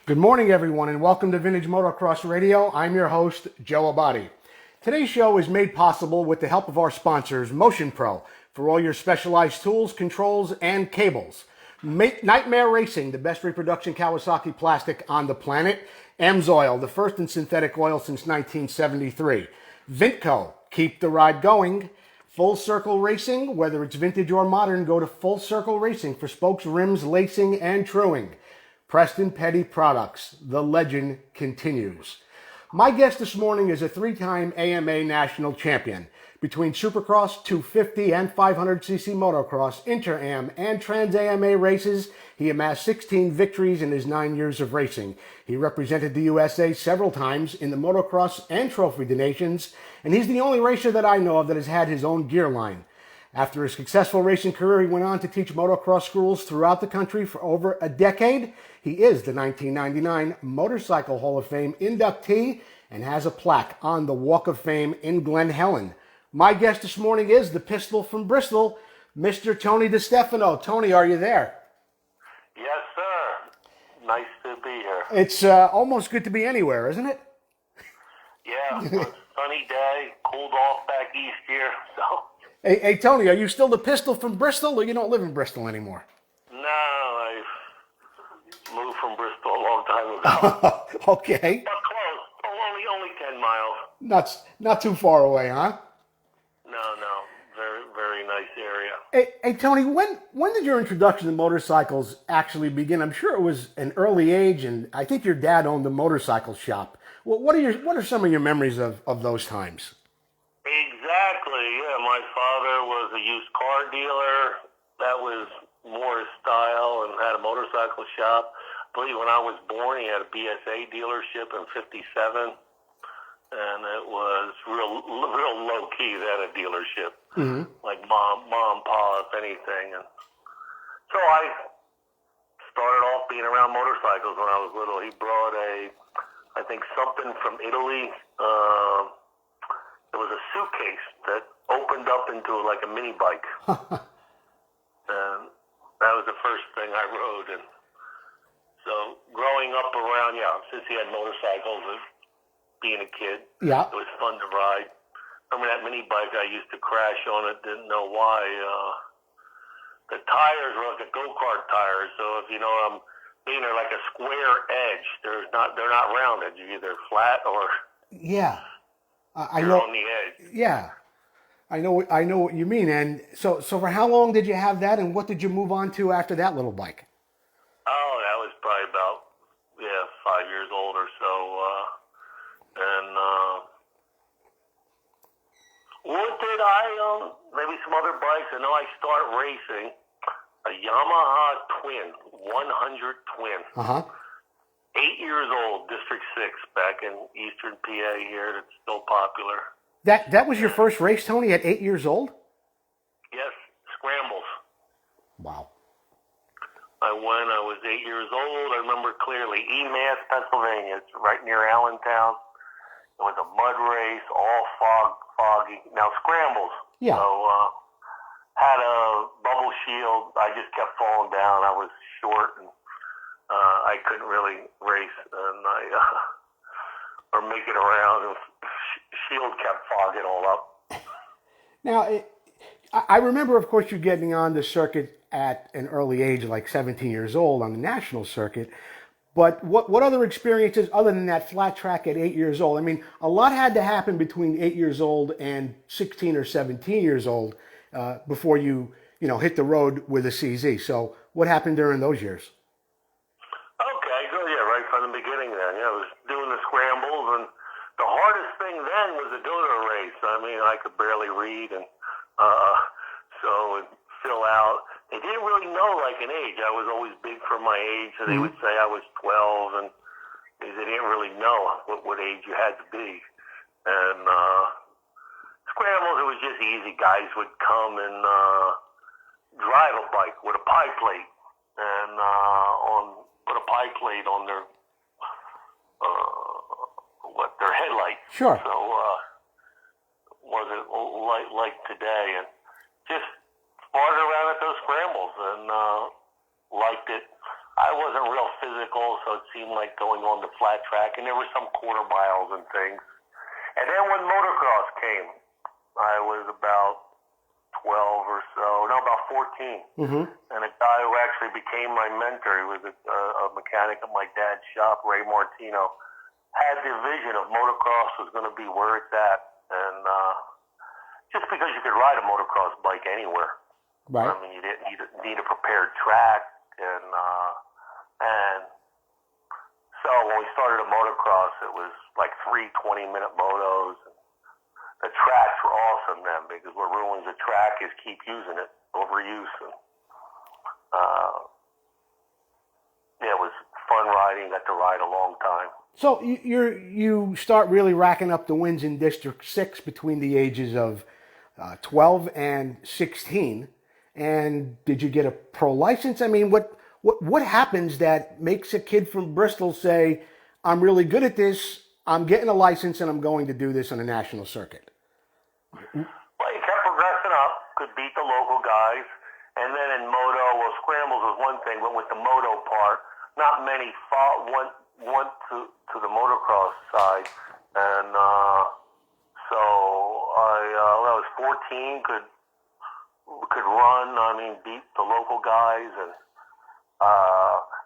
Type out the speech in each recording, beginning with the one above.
Good morning, everyone, and welcome to Vintage Motocross Radio. I'm your host, Joe Abadi. Today's show is made possible with the help of our sponsors, Motion Pro, for all your specialized tools, controls, and cables. Nightmare Racing, the best reproduction Kawasaki plastic on the planet. Amsoil, the first in synthetic oil since 1973. Vintco, keep the ride going. Full Circle Racing, whether it's vintage or modern, go to Full Circle Racing for spokes, rims, lacing, and truing. Preston Petty Products, the legend continues. My guest this morning is a three-time AMA national champion. Between Supercross, 250, and 500cc motocross, Inter-Am, and Trans-AMA races, he amassed 16 victories in his 9 years of racing. He represented the USA several times in the motocross and Trophy des Nations, and he's the only racer that I know of that has had his own gear line. After a successful racing career, he went on to teach motocross schools throughout the country for over a decade. He is the 1999 Motorcycle Hall of Fame inductee and has a plaque on the Walk of Fame in Glen Helen. My guest this morning is the Pistol from Bristol, Mr. Tony DiStefano. Tony, are you there? Yes, sir. Nice to be here. It's almost good to be anywhere, isn't it? Yeah, a sunny day, cooled off back east here, so... Hey, Tony, are you still the Pistol from Bristol, or you don't live in Bristol anymore? No, I moved from Bristol a long time ago. Okay. But close. Only 10 miles. Not too far away, huh? No. Very, very nice area. Hey, Tony, when did your introduction to motorcycles actually begin? I'm sure it was an early age, and I think your dad owned a motorcycle shop. What are some of your memories of those times? Exactly, yeah. My father was a used car dealer. That was more his style, and had a motorcycle shop. I believe when I was born, he had a BSA dealership in '57, and it was real low key. They had a dealership, like mom, pa, if anything. And so I started off being around motorcycles when I was little. He brought I think something from Italy. It was a suitcase that opened up into like a mini bike. And that was the first thing I rode. And so growing up around, since he had motorcycles and being a kid, Yeah. it was fun to ride. Remember that mini bike I used to crash on it, didn't know why. The tires were like a go-kart tires, so if you know what I'm mean, they're like a square edge. They're not rounded. You're either flat or Yeah. I you're know. on the edge. Yeah, I know what you mean. And so for how long did you have that, and what did you move on to after that little bike? Oh, that was probably about 5 years old or so. And what did I maybe some other bikes? I know I started racing a Yamaha Twin 100 Twin. 8 years old, District 6, back in Eastern PA here. That's still popular. That was your first race, Tony, at 8 years old? Yes, scrambles. Wow. I was 8 years old. I remember clearly, Emass, Pennsylvania. It's right near Allentown. It was a mud race, all foggy. Now, scrambles. Yeah. So, had a bubble shield. I just kept falling down. I was short, and I couldn't really race, and or make it around. And shield kept fogging all up. Now, I remember, of course, you getting on the circuit at an early age, like 17 years old, on the national circuit. But what other experiences, other than that flat track at 8 years old? I mean, a lot had to happen between 8 years old and 16 or 17 years old before you hit the road with a CZ. So what happened during those years? Okay, good. Yeah, right from the beginning then. I was doing the scrambles, and the hardest thing then was to go to a race. I mean, I could barely read, and so it'd fill out. They didn't really know like an age. I was always big for my age, so they would say I was 12, and they didn't really know what age you had to be. And scrambles, it was just easy. Guys would come and drive a bike with a pie plate, and put a pie plate on their their headlight. Sure. So wasn't like today, and just farted around at those scrambles and liked it. I wasn't real physical, so it seemed like going on the flat track, and there were some quarter miles and things. And then when motocross came, I was about 12 or so, no, about 14. Mm-hmm. And a guy who actually became my mentor, he was a mechanic at my dad's shop, Ray Martino, had the vision of motocross was going to be where it's at. And just because you could ride a motocross bike anywhere. Right. I mean, you didn't need a prepared track. And so when we started a motocross, it was like 3 20-minute motos. The tracks were awesome then, because what ruins a track is keep using it, overuse. And, yeah, it was fun riding. Got to ride a long time. So you start really racking up the wins in District 6 between the ages of 12 and 16. And did you get a pro license? I mean, what happens that makes a kid from Bristol say, I'm really good at this, I'm getting a license, and I'm going to do this on a national circuit? Well, you kept progressing up, could beat the local guys. And then in moto, well, scrambles was one thing, but with the moto part, not many went to the motocross side. And so when I was 14, could run, beat the local guys. And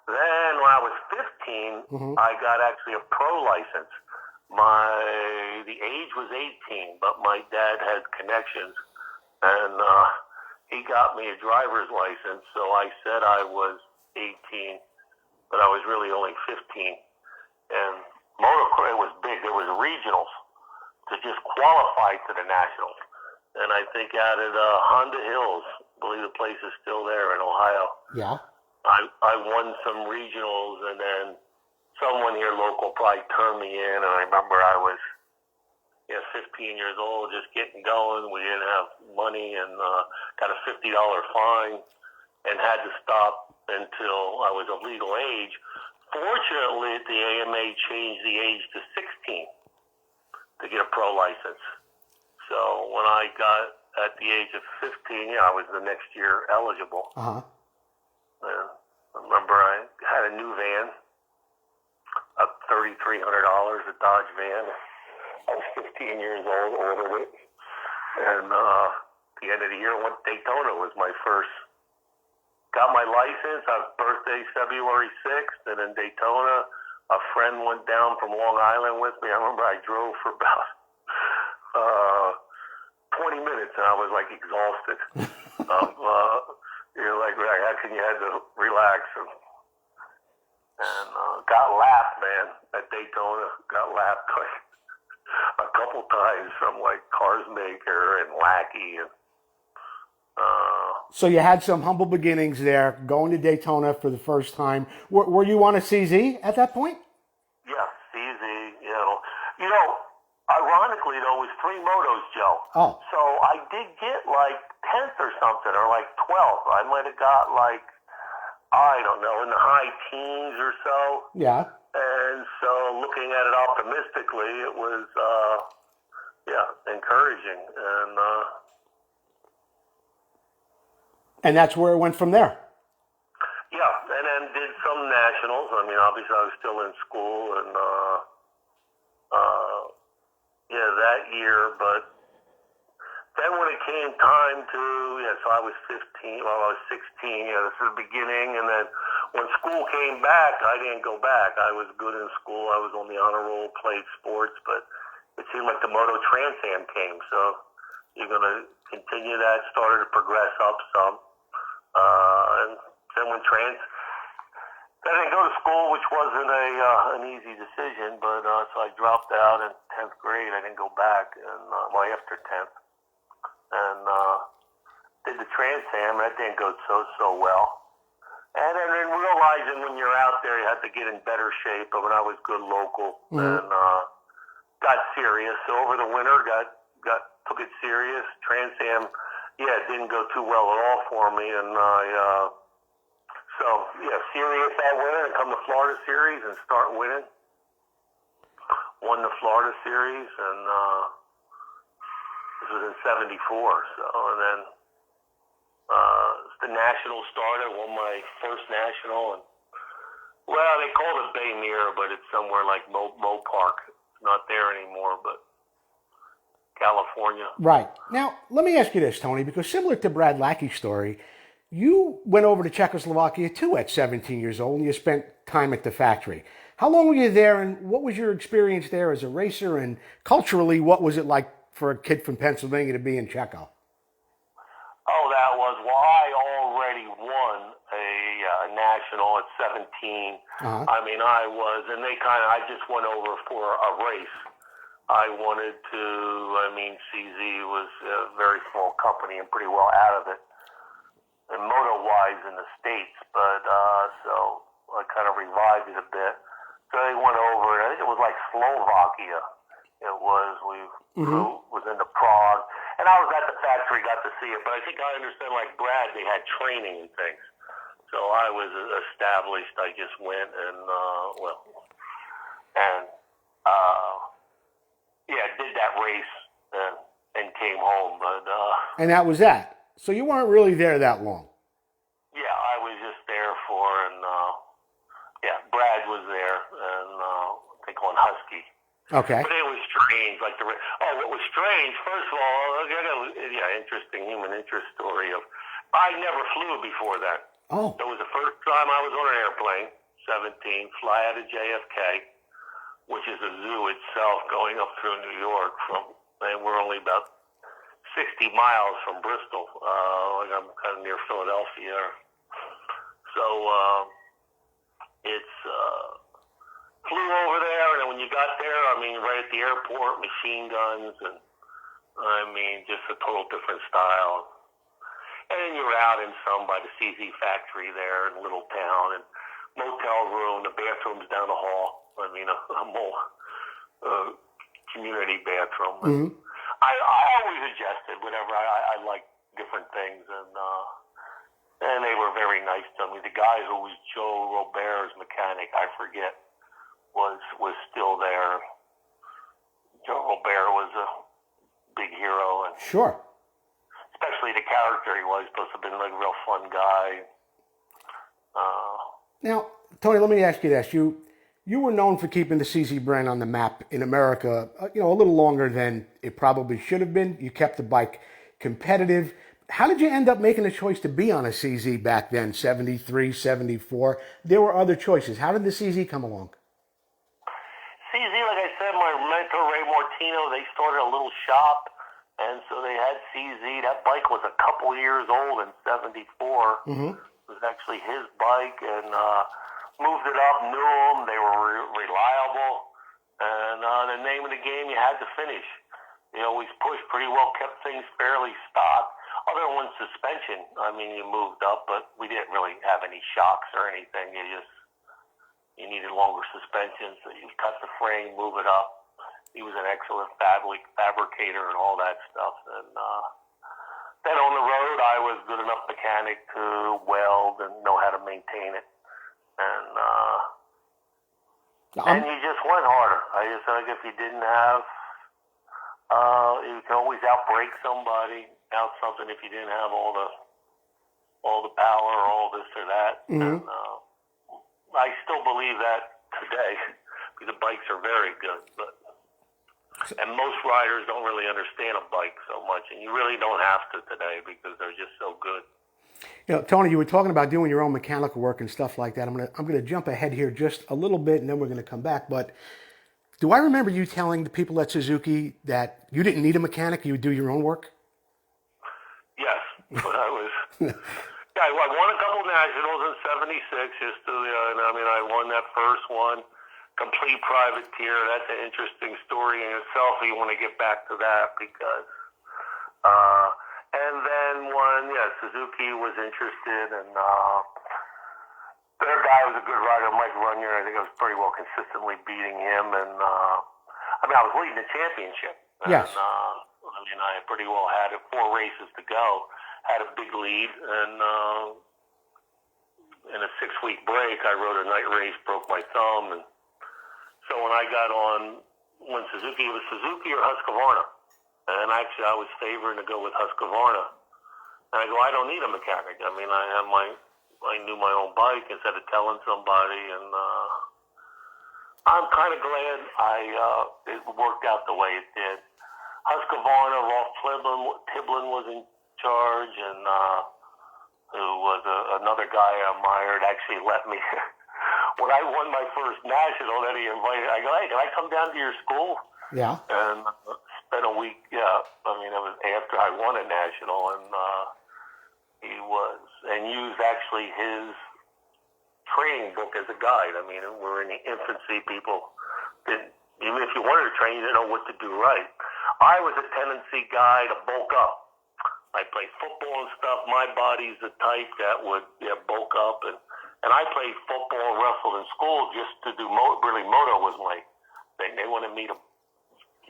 then when I was 15, Mm-hmm. I got actually a pro license. The age was 18, but my dad had connections, and he got me a driver's license. So I said I was 18, but I was really only 15. And motocross was big. There was regionals to just qualify to the nationals. And I think out at Honda Hills, I believe the place is still there in Ohio. Yeah. I won some regionals, and then someone here local probably turned me in. And I remember I was 15 years old, just getting going. We didn't have money, and got a $50 fine and had to stop until I was of legal age. Fortunately, the AMA changed the age to 16 to get a pro license. So when I got at the age of 15, I was the next year eligible. Uh-huh. And I remember I had a new van, a $3,300, a Dodge van. I was 15 years old, ordered it. And at the end of the year, went to Daytona was my first. Got my license. I was birthday February 6th, and in Daytona, a friend went down from Long Island with me. I remember I drove for about 20 minutes, and I was like exhausted. How can you had to relax? And got lapped, man, at Daytona. Got lapped like a couple times from like Cars Maker and Lackey. And So you had some humble beginnings there, going to Daytona for the first time. Were you on a CZ at that point? yeah, CZ, ironically though, it was 3 motos, Joe. Oh. So I did get like 10th or something, or like 12th. I might have got like, I don't know, in the high teens or so. Yeah. And so looking at it optimistically, it was, encouraging. And that's where it went from there. Yeah, and then did some nationals. Obviously I was still in school, and, that year. But then when it came time to, so I was 15, I was 16, this is the beginning. And then when school came back, I didn't go back. I was good in school. I was on the honor roll, played sports, but it seemed like the Moto Trans Am came. So you're going to continue that, started to progress up some. And then when I didn't go to school, which wasn't an easy decision, but so I dropped out in 10th grade. I didn't go back, and after 10th, and did the Trans Am. That didn't go so well. And then realizing when you're out there, you have to get in better shape. But when I was good local, and got serious. So over the winter, took it serious. Trans Am, didn't go too well at all for me, and serious that winter and come to Florida Series and start winning. Won the Florida Series, and this was in '74. So, and then the National started. Won my first National, and Well, they called it Bay Mirror, but it's somewhere like Mo Park. It's not there anymore, but California. Right. Now, let me ask you this, Tony, because similar to Brad Lackey's story, you went over to Czechoslovakia too at 17 years old, and you spent time at the factory. How long were you there, and what was your experience there as a racer, and culturally, what was it like for a kid from Pennsylvania to be in Czechia? Oh, that was, well, I already won a national at 17. Uh-huh. I mean, and I just went over for a race. I wanted to, CZ was a very small company and pretty well out of it, and moto-wise in the States, but so I kind of revived it a bit. So they went over, and I think it was like Slovakia. It was, was into Prague, and I was at the factory, got to see it, but I think I understand, like Brad, they had training and things. So I was established, I just went and, did that race and came home, but... And that was that. So you weren't really there that long. Yeah, I was just there Brad was there, and I think on Husky. Okay. But it was strange, what was strange, first of all, interesting human interest story of, I never flew before that. Oh. It was the first time I was on an airplane, 17, fly out of JFK, which is a zoo itself, going up through New York and we're only about 60 miles from Bristol. I'm kind of near Philadelphia. So, flew over there, and when you got there, right at the airport, machine guns, and just a total different style. And then you're out in by the CZ factory there in a little town, and motel room, the bathroom's down the hall. A whole community bathroom. Mm-hmm. I always adjusted whenever I liked different things, and they were very nice to me. The guy who was Joe Robert's mechanic, I forget, was still there. Joe Robert was a big hero, and sure, especially the character he was, supposed to have been like a real fun guy. Now, Tony, let me ask you this: you were known for keeping the CZ brand on the map in America, a little longer than it probably should have been. You kept the bike competitive. How did you end up making a choice to be on a CZ back then, 73, 74? There were other choices. How did the CZ come along? CZ, like I said, my mentor, Ray Martino, they started a little shop, and so they had CZ. That bike was a couple years old in 74. Mm-hmm. It was actually his bike, and moved it up, knew them, they were reliable, and the name of the game, you had to finish. You always pushed pretty well, kept things fairly stock. Other than suspension, you moved up, but we didn't really have any shocks or anything. You needed longer suspension, so you cut the frame, move it up. He was an excellent fabricator and all that stuff. And then on the road, I was good enough mechanic to weld and know how to maintain it. And you just went harder. I just think if you didn't have, you can always outbrake somebody, out something if you didn't have all the power or all this or that. Mm-hmm. And I still believe that today because the bikes are very good, and most riders don't really understand a bike so much, and you really don't have to today because they're just so good. Tony, you were talking about doing your own mechanical work and stuff like that. I'm gonna jump ahead here just a little bit, and then we're gonna come back. But do I remember you telling the people at Suzuki that you didn't need a mechanic; you would do your own work? Yes, I was. I won a couple nationals in '76. I won that first one, complete privateer. That's an interesting story in itself. You want to get back to that because. And then Suzuki was interested, and their guy was a good rider, Mike Runyon. I think I was pretty well consistently beating him, and I was leading the championship. Yes. And, I pretty well had 4 races to go, had a big lead, and in a 6-week break, I rode a night race, broke my thumb, and so when I got when Suzuki, it was Suzuki or Husqvarna. And actually, I was favoring to go with Husqvarna. And I go, I don't need a mechanic. I have my I knew my own bike instead of telling somebody, and I'm kind of glad it worked out the way it did. Husqvarna, Rolf Tiblin was in charge, and who was another guy I admired, actually let me. When I won my first national, then he invited. I go, hey, can I come down to your school? Yeah. And spent a week. Yeah, I mean, it was after I won a national, and he was, and used actually his training book as a guide. I mean, we're in the infancy. People didn't, even if you wanted to train, you didn't know what to do right. I was a tendency guy to bulk up. I played football and stuff. My body's the type that would bulk up, and I played football and wrestled in school just to do really moto was my thing. They wanted me to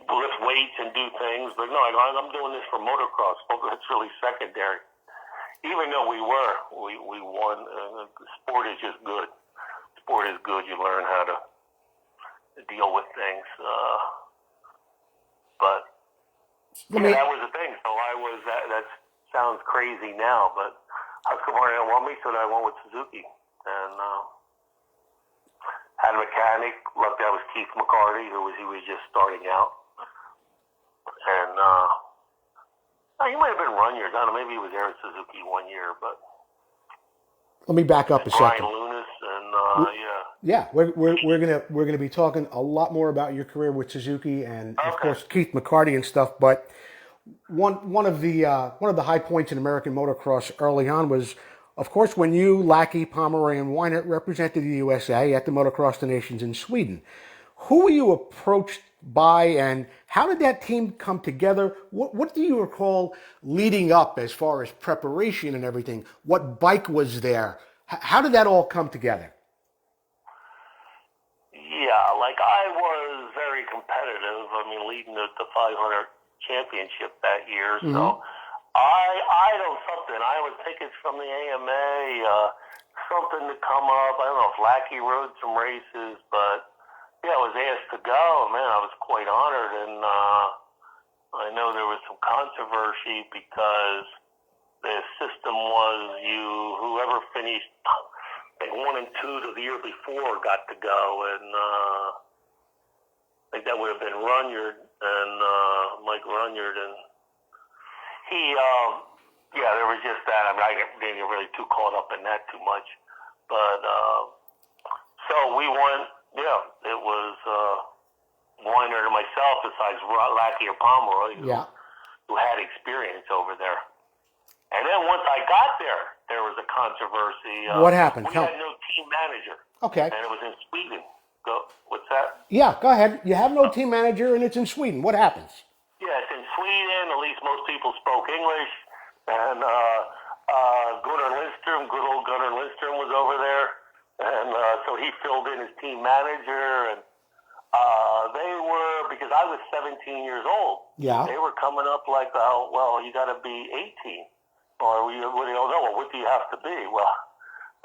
lift weights and do things, but no, I'm doing this for motocross. That's really secondary. Even though we won. Sport is just good. Sport is good. You learn how to deal with things. But that was the thing. So I was. That sounds crazy now, but Husqvarna didn't want me, so I went with Suzuki, and had a mechanic. Luckily, that was Keith McCarty, he was just starting out, and. He might have been Runyard. I don't know. Maybe he was there at Suzuki 1 year, but let me back up a second. Brian Lunas and Yeah, we're gonna be talking a lot more about your career with Suzuki and of course Keith McCarty and stuff. But one of the high points in American motocross early on was, of course, when you, Lackey, Pomeroy, and Weinert represented the USA at the Motocross of the Nations in Sweden. Who were you approached by, and how did that team come together? What do you recall leading up as far as preparation and everything? What bike was there? How did that all come together? Yeah, like I was very competitive. I mean, leading the 500 championship that year. Mm-hmm. So I don't something. I would tickets from the AMA, something to come up. I don't know if Lackey rode some races, but yeah, I was asked to go. Man, I was quite honored, and I know there was some controversy because the system was whoever finished like 1 and 2 the year before got to go, and I think that would have been Runyard and Mike Runyard, and he, there was just that. I mean, I didn't get really too caught up in that too much, but so we went. Yeah, it was Weiner and myself, besides Lackey or Pomeroy, who had experience over there. And then once I got there, there was a controversy. What happened? We had no team manager. Okay. And it was in Sweden. What's that? Yeah, go ahead. You have no team manager, and it's in Sweden. What happens? Yeah, it's in Sweden. At least most people spoke English. And Gunnar Lindström, good old Gunnar Lindström, was over there. And so he filled in as team manager, and they were, because I was 17 years old, they were coming up like, well, you got to be 18, or we don't know, well, what do you have to be? Well,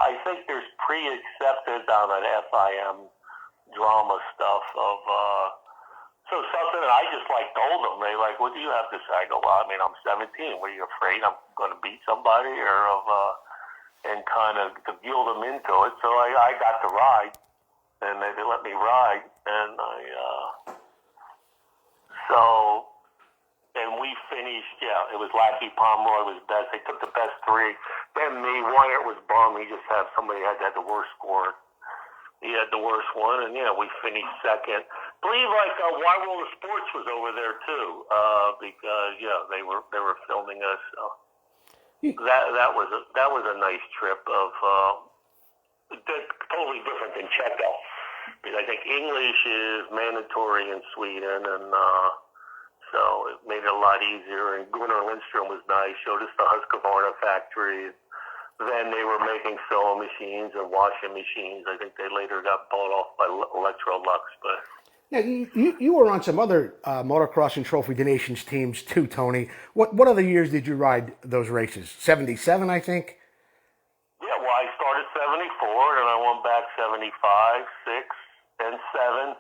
I think there's pre-accepted on that FIM drama stuff of, so something that I just told them, they what do you have to say? I go, well, I mean, I'm 17, what are you afraid I'm going to beat somebody, or of, and kind of to guild them into it. So I got to ride, and they let me ride, and and we finished, it was Lackey, Pomeroy was best. They took the best 3. Then me, Weinert was bummed. He just had somebody that had the worst score. He had the worst one, and we finished second. I believe Wide World of Sports was over there too, because they were filming us. So. That was a nice trip of totally different than Czechia, because I think English is mandatory in Sweden, and so it made it a lot easier. And Gunnar Lindström was nice, showed us the Husqvarna factory. Then they were making sewing machines and washing machines. I think they later got bought off by Electrolux, but. Now, you were on some other motocross and Trophy of the Nations teams too, Tony. What other years did you ride those races? 77, I think? Yeah, well, I started 74, and I went back 75, 6, and 7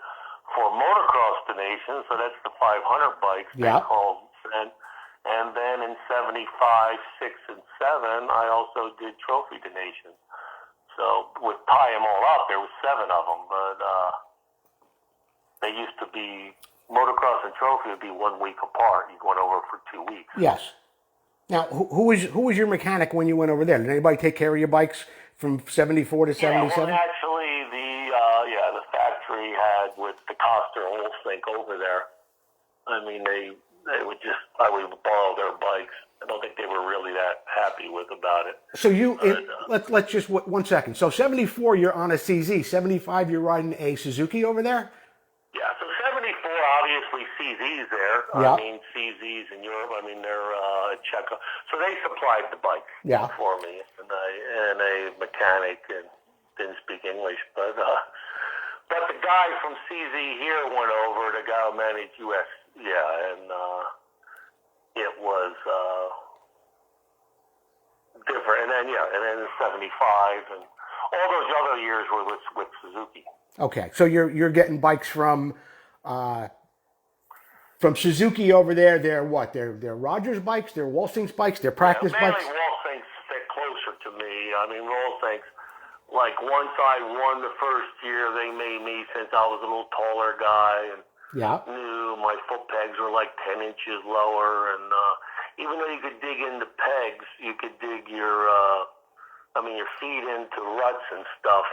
for Motocross of the Nations, so that's the 500 bikes they called. And then in 75, 6, and 7, I also did Trophy of the Nations. So with tie them all up, there was 7 of them, but they used to be motocross and trophy would be 1 week apart. You went over for 2 weeks. Yes. Now, who was your mechanic when you went over there? Did anybody take care of your bikes from 74 to 77? Yeah, well, actually, the factory had with the Coster oil sink over there. I mean, they would I would borrow their bikes. I don't think they were really that happy about it. So let's just 1 second. So 74, you're on a CZ. 75, you're riding a Suzuki over there. Yeah, so 74, obviously CZ's there. Yeah. I mean, CZ's in Europe. I mean, they're Czech. So they supplied the bike for me, and a mechanic and didn't speak English, but the guy from CZ here went over to go manage US. Yeah, and it was different. And then in 75 and all those other years were with Suzuki. Okay, so you're getting bikes from Suzuki over there. They're what? They're Rogers bikes. They're Wolfsing's bikes. They're practice bikes. Mainly Wolfsing's fit closer to me. I mean, Wolfsing's. Like once I won the first year, they made me, since I was a little taller guy and knew my foot pegs were like 10 inches lower, and even though you could dig into pegs, you could dig your feet into ruts and stuff.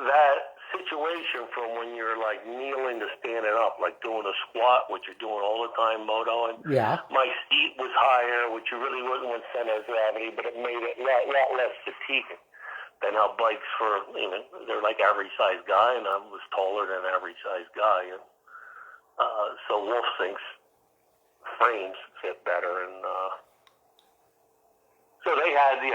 That situation from when you're like kneeling to standing up, like doing a squat, which you're doing all the time motoing. Yeah. My seat was higher, which you really wasn't with center of gravity, but it made it a lot less fatiguing than how bikes they're like average size guy, and I was taller than an average size guy, and so Wolfsing's frames fit better, and so they had they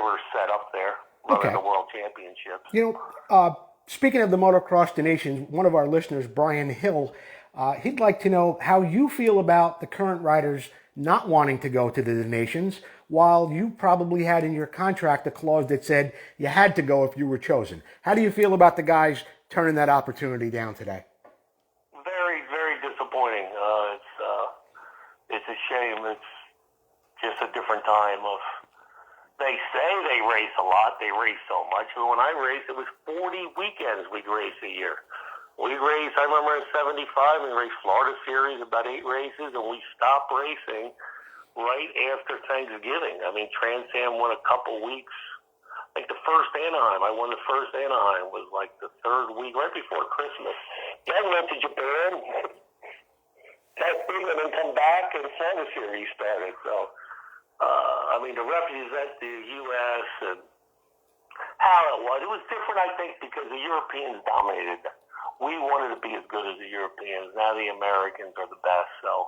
were set up there running the World Championships. You know, speaking of the Motocross Nations, one of our listeners, Brian Hill, he'd like to know how you feel about the current riders not wanting to go to the Nations, while you probably had in your contract a clause that said you had to go if you were chosen. How do you feel about the guys turning that opportunity down today? Very, very disappointing. It's a shame. It's just a different time of. They say they race a lot. They race so much. But when I raced, it was 40 weekends we'd race a year. We raced, I remember in 75, we raced Florida Series, about 8 races, and we stopped racing right after Thanksgiving. I mean, Trans Am won a couple weeks. Like the first Anaheim, I won the first Anaheim, was like the 3rd week, right before Christmas. Then went to Japan, testing, and then come back, and Florida Series started. So, the represent the U.S. and how it was different, I think, because the Europeans dominated. We wanted to be as good as the Europeans. Now the Americans are the best. So,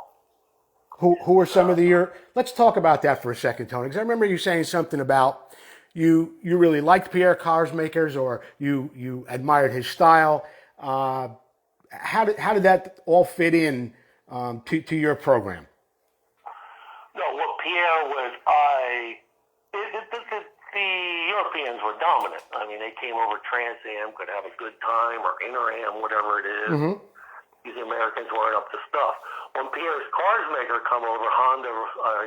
who are some of the Let's talk about that for a second, Tony. Because I remember you saying something about you really liked Pierre Carsmakers, or you admired his style. How did that all fit in to your program? No, what Pierre was, the Europeans were dominant. I mean, they came over Trans Am, could have a good time, or Inter-Am, whatever it is. Mm-hmm. These Americans weren't up to stuff. When Pierre's Carsmaker come over, Honda,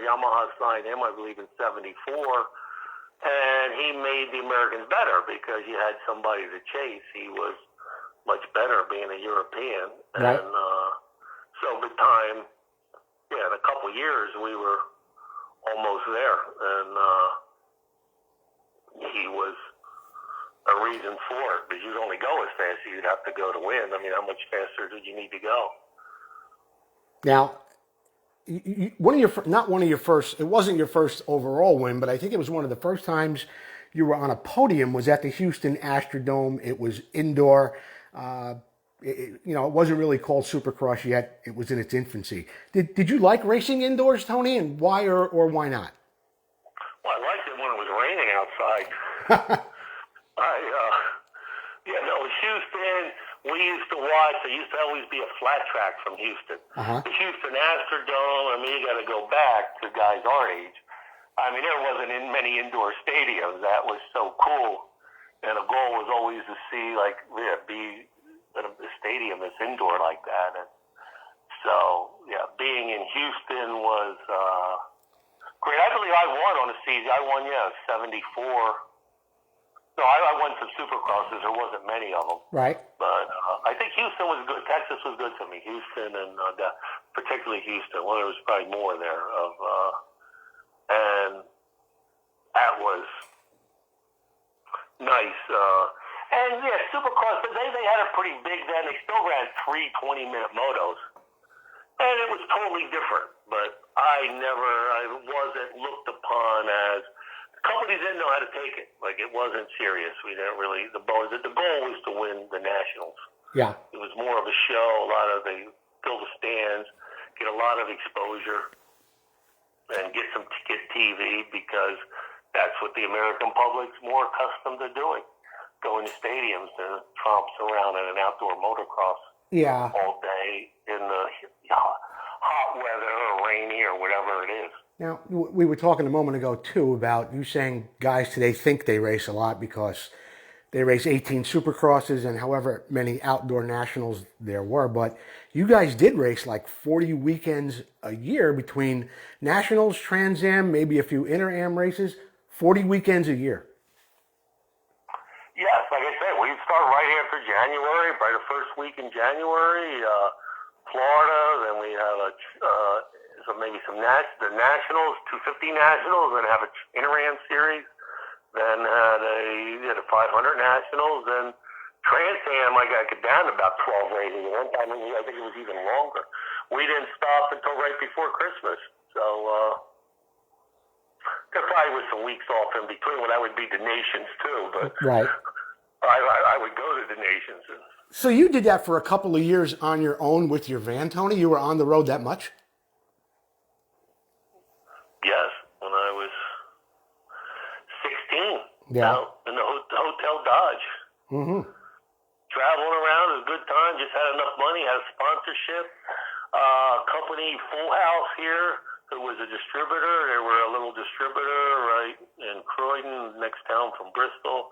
Yamaha signed him, I believe, in 74, and he made the Americans better because you had somebody to chase. He was much better being a European. Right. And so the time, in a couple years, we were almost there. And he was a reason for it, because you'd only go as fast as you'd have to go to win. I mean, how much faster did you need to go? Now, it wasn't your first overall win, but I think it was one of the first times you were on a podium was at the Houston Astrodome. It was indoor. It wasn't really called Supercross yet. It was in its infancy. Did you like racing indoors, Tony, and why or why not? Well, I liked it when it was raining outside. Houston, we used to watch. There used to always be a flat track from Houston. Uh-huh. The Houston Astrodome, you got to go back to guys our age. There wasn't in many indoor stadiums. That was so cool. And the goal was always to see, be at a stadium that's indoor like that. And so, being in Houston was great. I believe I won on the season. I won, 74. some Supercrosses. There wasn't many of them. Right. But I think Houston was good. Texas was good to me. Houston and particularly Houston. Well, there was probably more there and that was nice. And yeah, Supercross. But they had a pretty big then. They still ran 3 20-minute motos, and it was totally different. But I wasn't looked upon as. Companies didn't know how to take it. Like, it wasn't serious. We didn't really. The goal was to win the nationals. Yeah. It was more of a show. A lot of fill the stands, get a lot of exposure, and get TV because that's what the American public's more accustomed to doing. Going to stadiums to tromps around in an outdoor motocross. Yeah. All day in the hot weather or rainy or whatever it is. Now, we were talking a moment ago, too, about you saying guys today think they race a lot because they race 18 Supercrosses and however many outdoor nationals there were. But you guys did race like 40 weekends a year between nationals, Trans Am, maybe a few Inter-Am races, 40 weekends a year. Yes, like I said, we start right after January, by the first week in January, Florida, then we have maybe the Nationals, 250 Nationals, then have an Inter-Am series, then had a 500 Nationals, then Trans Am, I got it down to about 12 races. One time, I think it was even longer. We didn't stop until right before Christmas, so there probably was some weeks off in between. Well, that would be the Nations too, but right. I would go to the Nations. So you did that for a couple of years on your own with your van, Tony? You were on the road that much? Yes, when I was 16, out in the Hotel Dodge. Mm-hmm. Traveling around, it was a good time, just had enough money, had a sponsorship. Company Full House here, who was a distributor. They were a little distributor right in Croydon, next town from Bristol.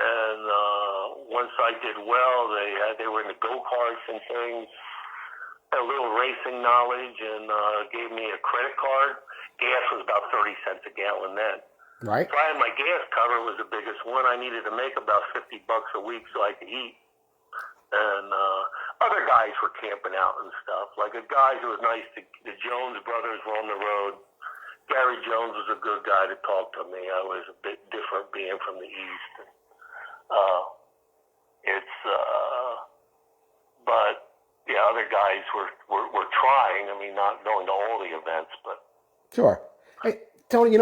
And once I did well, they were in the go-karts and things, had a little racing knowledge, and gave me a credit card. Gas was about 30 cents a gallon then. Right. So I had my gas cover was the biggest one. I needed to make about $50 a week so I could eat. And other guys were camping out and stuff. Like a guy who was nice, the Jones brothers were on the road. Gary Jones was a good guy to talk to me. I was a bit different being from the East. But yeah, other guys were trying. I mean, not going to all the events, but. Sure. Hey, Tony,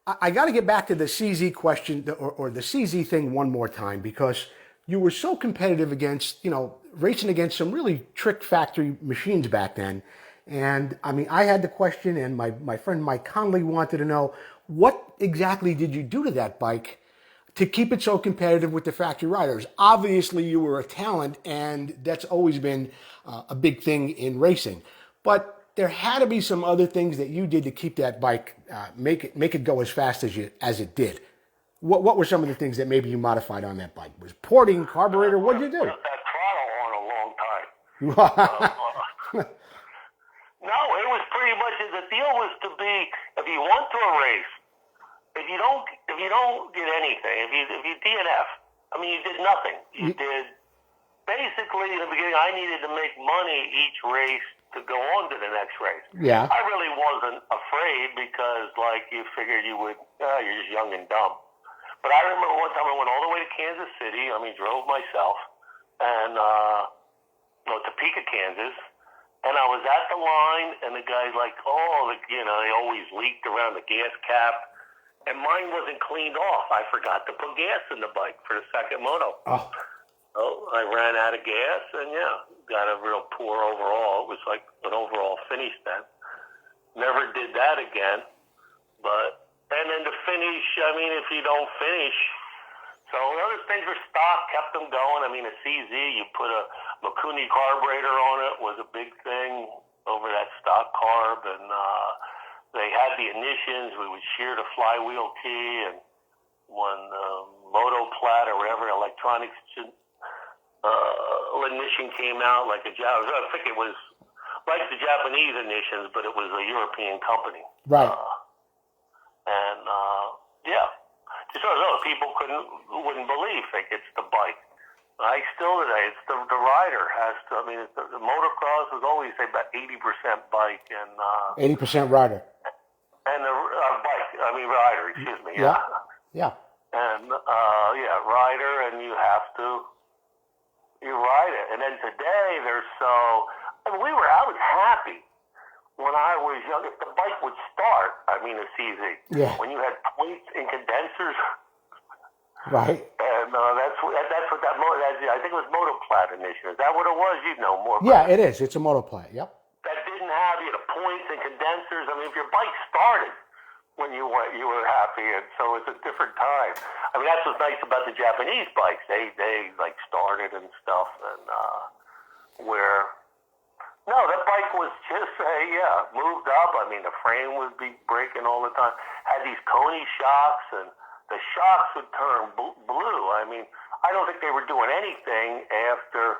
I got to get back to the CZ question or the CZ thing one more time because you were so competitive against, racing against some really trick factory machines back then. And I mean, I had the question and my friend Mike Conley wanted to know, what exactly did you do to that bike to keep it so competitive with the factory riders? Obviously, you were a talent and that's always been a big thing in racing. But there had to be some other things that you did to keep that bike, make it go as fast as it did. What were some of the things that maybe you modified on that bike? Was porting, carburetor? What did you do? That throttle on a long time. No, it was pretty much the deal was to be if you went to a race, if you don't get anything, if you DNF, I mean you did nothing. You did basically in the beginning. I needed to make money each race to go on to the next race. Yeah. I really wasn't afraid because, like, you figured you would, you're just young and dumb. But I remember one time I went all the way to Kansas City. I mean, drove myself, and Topeka, Kansas. And I was at the line, and the guy's like, they always leaked around the gas cap. And mine wasn't cleaned off. I forgot to put gas in the bike for the second moto. Oh. So I ran out of gas, and got a real poor overall. It was like an overall finish then. Never did that again. And then to finish, I mean, if you don't finish, so other things were stock, kept them going. I mean, a CZ, you put a Mikuni carburetor on it was a big thing over that stock carb, and they had the ignitions. We would shear the flywheel key, and when Motoplat or whatever electronics ignition came out, I think it was like the Japanese ignitions, but it was a European company. Right. Just those people wouldn't believe, think it's the bike. I still today, it's the rider has to. I mean, the motocross was always say about 80% bike and 80% rider. And the rider. Excuse me. Yeah. Yeah. And rider, and you ride it. And then today there's I was happy when I was young. If the bike would start, it's easy. Yeah. When you had points and condensers. Right. And that's what that I think it was Motoplat initiative. Is that what it was? You'd know more. Yeah, it is. It's a Motoplat. Yep. That didn't have the points and condensers. I mean, if your bike started when you were happy, and so it's a different time. I mean, that's what's nice about the Japanese bikes. They like started and stuff, and that bike was just moved up. I mean, the frame would be breaking all the time. Had these Coney shocks, and the shocks would turn blue. I mean, I don't think they were doing anything after.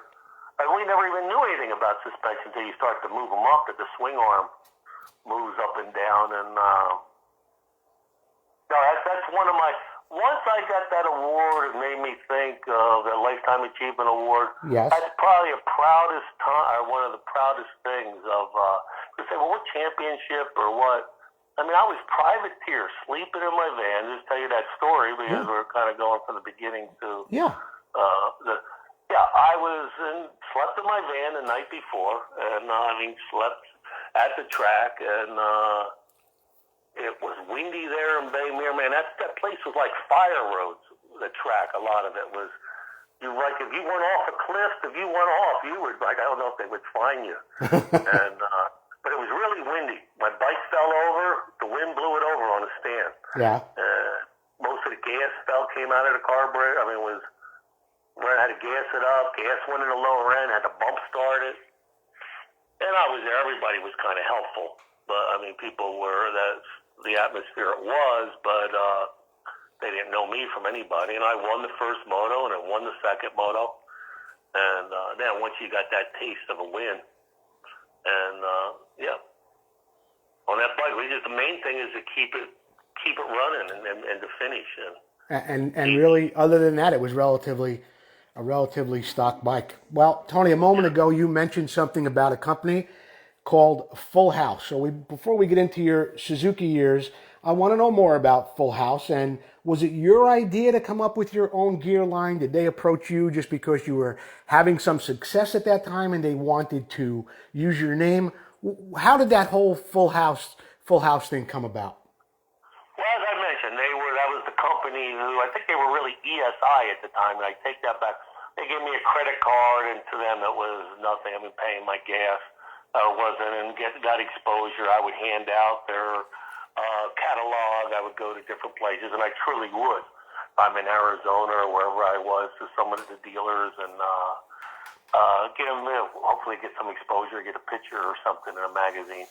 We never even knew anything about suspension until you start to move them up, that the swing arm moves up and down. And that's one of my. Once I got that award, it made me think of the Lifetime Achievement Award. Yes. That's probably one of the proudest things of. To say, well, what championship or what? I mean, I was privateer, sleeping in my van. Just tell you that story because we're kind of going from the beginning to I slept in my van the night before, and slept at the track, and it was windy there in Bay Mere. Man, that place was like fire roads. The track, a lot of it was. If you went off a cliff, you were like, I don't know if they would find you, and. But it was really windy. My bike fell over. The wind blew it over on a stand. Yeah. Most of the gas came out of the carburetor. I mean, I had to gas it up. Gas went in the lower end. Had to bump start it. And I was there. Everybody was kind of helpful. But, people were. That's the atmosphere it was. But they didn't know me from anybody. And I won the first moto, and I won the second moto. And then once you got that taste of a win, and on that bike, the main thing is to keep it running and to finish. And really, other than that, it was a relatively stock bike. Well, Tony, a moment ago you mentioned something about a company called Full House. So before we get into your Suzuki years, I want to know more about Full House. And was it your idea to come up with your own gear line? Did they approach you just because you were having some success at that time and they wanted to use your name? How did that whole Full House thing come about? Well, as I mentioned, that was the company who, I think they were really ESI at the time, and I take that back. They gave me a credit card, and to them it was nothing. Paying my gas wasn't, and got exposure. I would hand out their catalog. I would go to different places, and I truly would. I'm in Arizona or wherever I was to some of the dealers, and get them, hopefully get some exposure, get a picture or something in a magazine.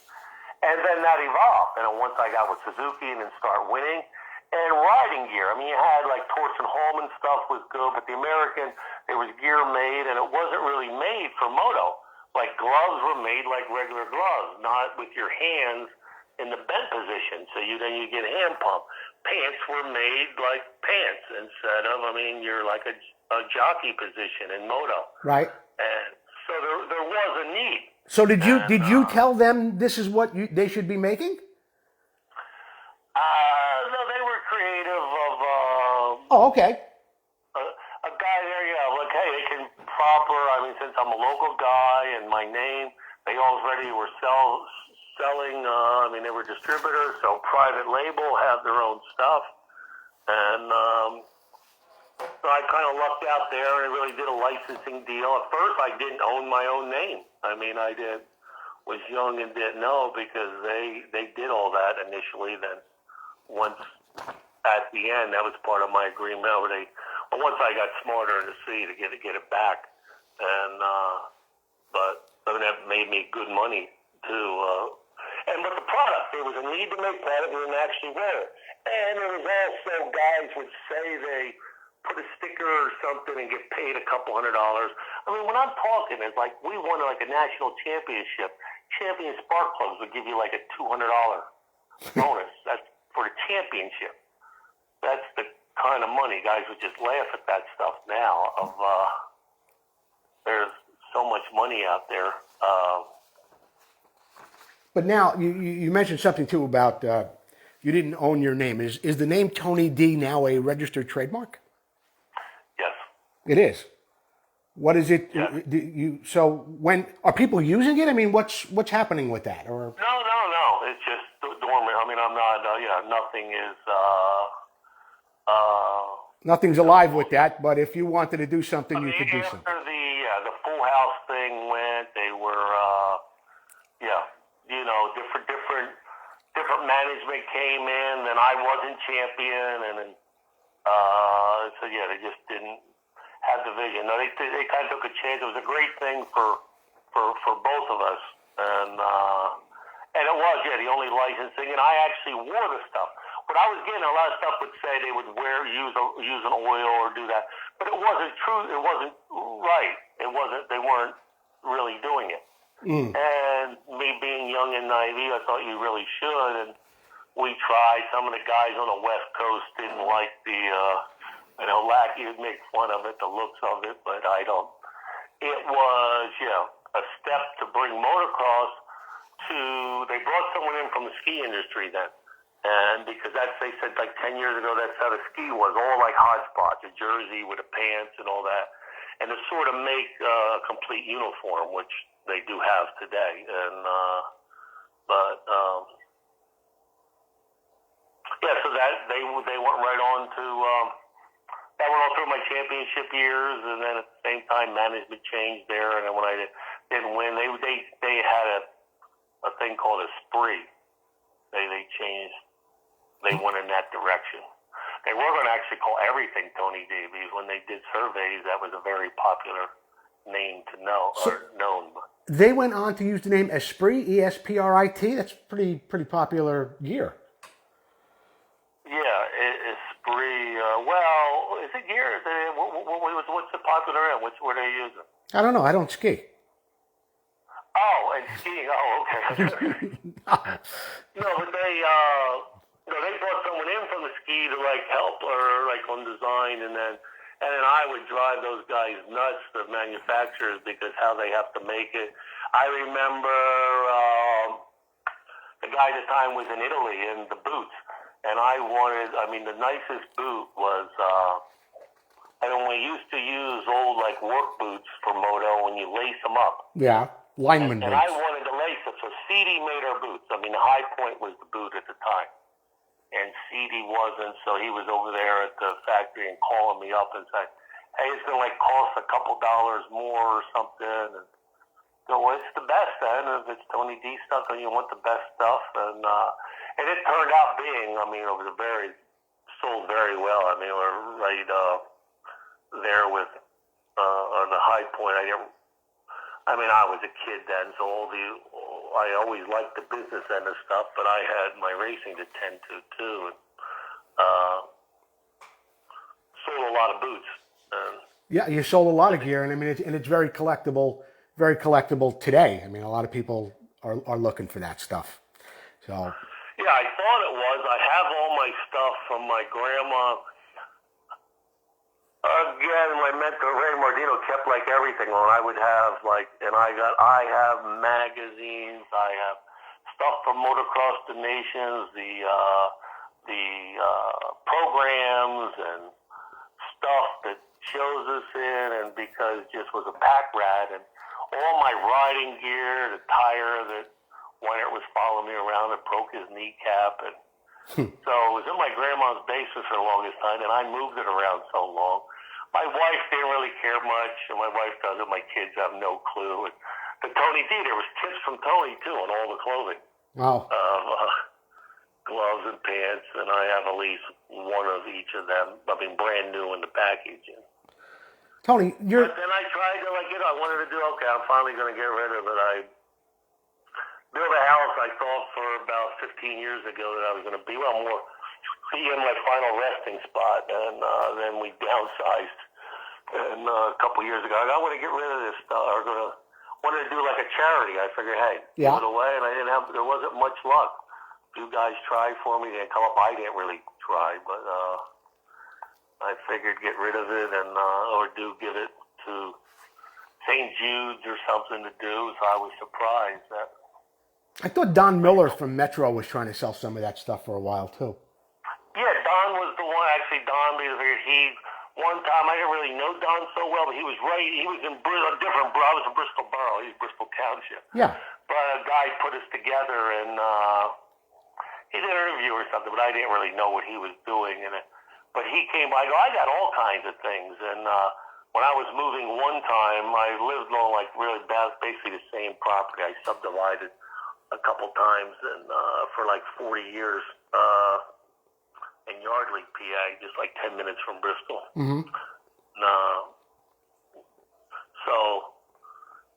And then that evolved. And once I got with Suzuki and then start winning, and riding gear. You had like Torsten Hallman stuff was good, but the American, there was gear made, and it wasn't really made for moto. Like gloves were made like regular gloves, not with your hands in the bent position. So then you get hand pump. Pants were made like pants instead of, you're like a jockey position in moto. Right. And so there was a need. So did you tell them this is what they should be making? No, they were creative of. Oh, okay. A guy there, like, hey, they can proper. Since I'm a local guy and my name, they already were selling. They were distributors, so private label, have their own stuff, and. So I kind of lucked out there and really did a licensing deal. At first, I didn't own my own name. I was young and didn't know because they did all that initially. Then once at the end, that was part of my agreement. Once I got smarter in the sea to get it back, and but that made me good money too. But the product, there was a need to make product and didn't actually wear it. And there was also guys would say they put a sticker or something and get paid a couple $100. When I'm talking, it's like we won like a national championship. Champion Spark Plugs would give you like a $200 bonus. That's for the championship. That's the ton of money. Guys would just laugh at that stuff now. There's so much money out there. But now you mentioned something too about you didn't own your name. Is the name Tony D now a registered trademark? Yes. It is. What is it? Yes. So when are people using it? I mean, what's happening with that? Or No. It's just dormant. I mean, I'm not. Nothing is. nothing's alive with that. But if you wanted to do something, you could do something. After the Full House thing went, they were different management came in, and I wasn't champion, and then so they just didn't have the vision. No, they kind of took a chance. It was a great thing for both of us, and it was the only licensing, and I actually wore the stuff. What I was getting, a lot of stuff would say they would use an oil or do that, but it wasn't true. It wasn't right. It wasn't. They weren't really doing it. And me being young and naive, I thought you really should, and we tried. Some of the guys on the West Coast didn't like the, Lackey would make fun of it, the looks of it, but I don't. It was, a step to bring motocross to, they brought someone in from the ski industry then, and because they said like 10 years ago, that's how the ski was, all like hodgepodge, a jersey with the pants and all that, and to sort of make a complete uniform, which they do have today, and so that they went right on to that went on through my championship years, and then at the same time management changed there, and then when I didn't win, they had a thing called a spree. They changed. They went in that direction. They were going to actually call everything Tony D, because when they did surveys, that was a very popular name to know or known. They went on to use the name Esprit, Esprit. That's pretty popular gear. Yeah, Esprit. Well, is it gear? What's the popular end? Which were they using? I don't know. I don't ski. Oh, and skiing. Oh, okay. No, but they brought someone in from the ski to like help or like on design, and then I would drive those guys nuts, the manufacturers, because how they have to make it. I remember the guy at the time was in Italy in the boots, and the nicest boot was, we used to use old like work boots for moto when you lace them up. Yeah, lineman boots. And I wanted to lace it, so CD made our boots. The High Point was the boot at the time. And CD wasn't, so he was over there at the factory and calling me up and saying, hey, it's going to cost a couple dollars more or something. And so, well, it's the best then. If it's Tony D stuff and you want the best stuff. And it turned out being, it was sold very well. We're right there with on the High Point. I was a kid then, so I always liked the business end of stuff, but I had my racing to tend to too. And, sold a lot of boots. Yeah, you sold a lot of gear, and it's very collectible today. A lot of people are looking for that stuff. So. Yeah, I thought it was. I have all my stuff from my grandma. Again, my mentor Ray Mardino kept like everything on. I would have I have magazines. I have stuff from Motocross the Nations, the programs and stuff that shows us in, and because it just was a pack rat, and all my riding gear, the tire that Weinert was following me around and broke his kneecap, and so it was in my grandma's basement for the longest time, and I moved it around so long. My wife didn't really care much, and my wife doesn't. My kids have no clue. And the Tony D, there was tips from Tony, too, on all the clothing. Wow. Gloves and pants, and I have at least one of each of them. Brand new in the package. Tony, But then I tried to, I wanted to do, okay, I'm finally going to get rid of it. I built a house I thought for about 15 years ago that I was going to be, more in my final resting spot, and then we downsized. And a couple years ago, I want to get rid of this stuff. Wanted to do like a charity. I figured, hey, give it away, and there wasn't much luck. A few guys tried for me, they didn't come up. I didn't really try, but I figured get rid of it and or give it to St. Jude's or something to do. So I was surprised that. I thought Don Miller from Metro was trying to sell some of that stuff for a while too. Yeah, Don was the one. Actually, Don, because one time I didn't really know Don so well, but he was right. He was in a different. I was in Bristol Borough. He's Bristol Township. Yeah. But a guy put us together, and he did an interview or something, but I didn't really know what he was doing. But he came. I got all kinds of things, and when I was moving one time, I lived on really bad, basically the same property. I subdivided a couple times, and for 40 years. In Yardley, PA, just 10 minutes from Bristol. Mm-hmm.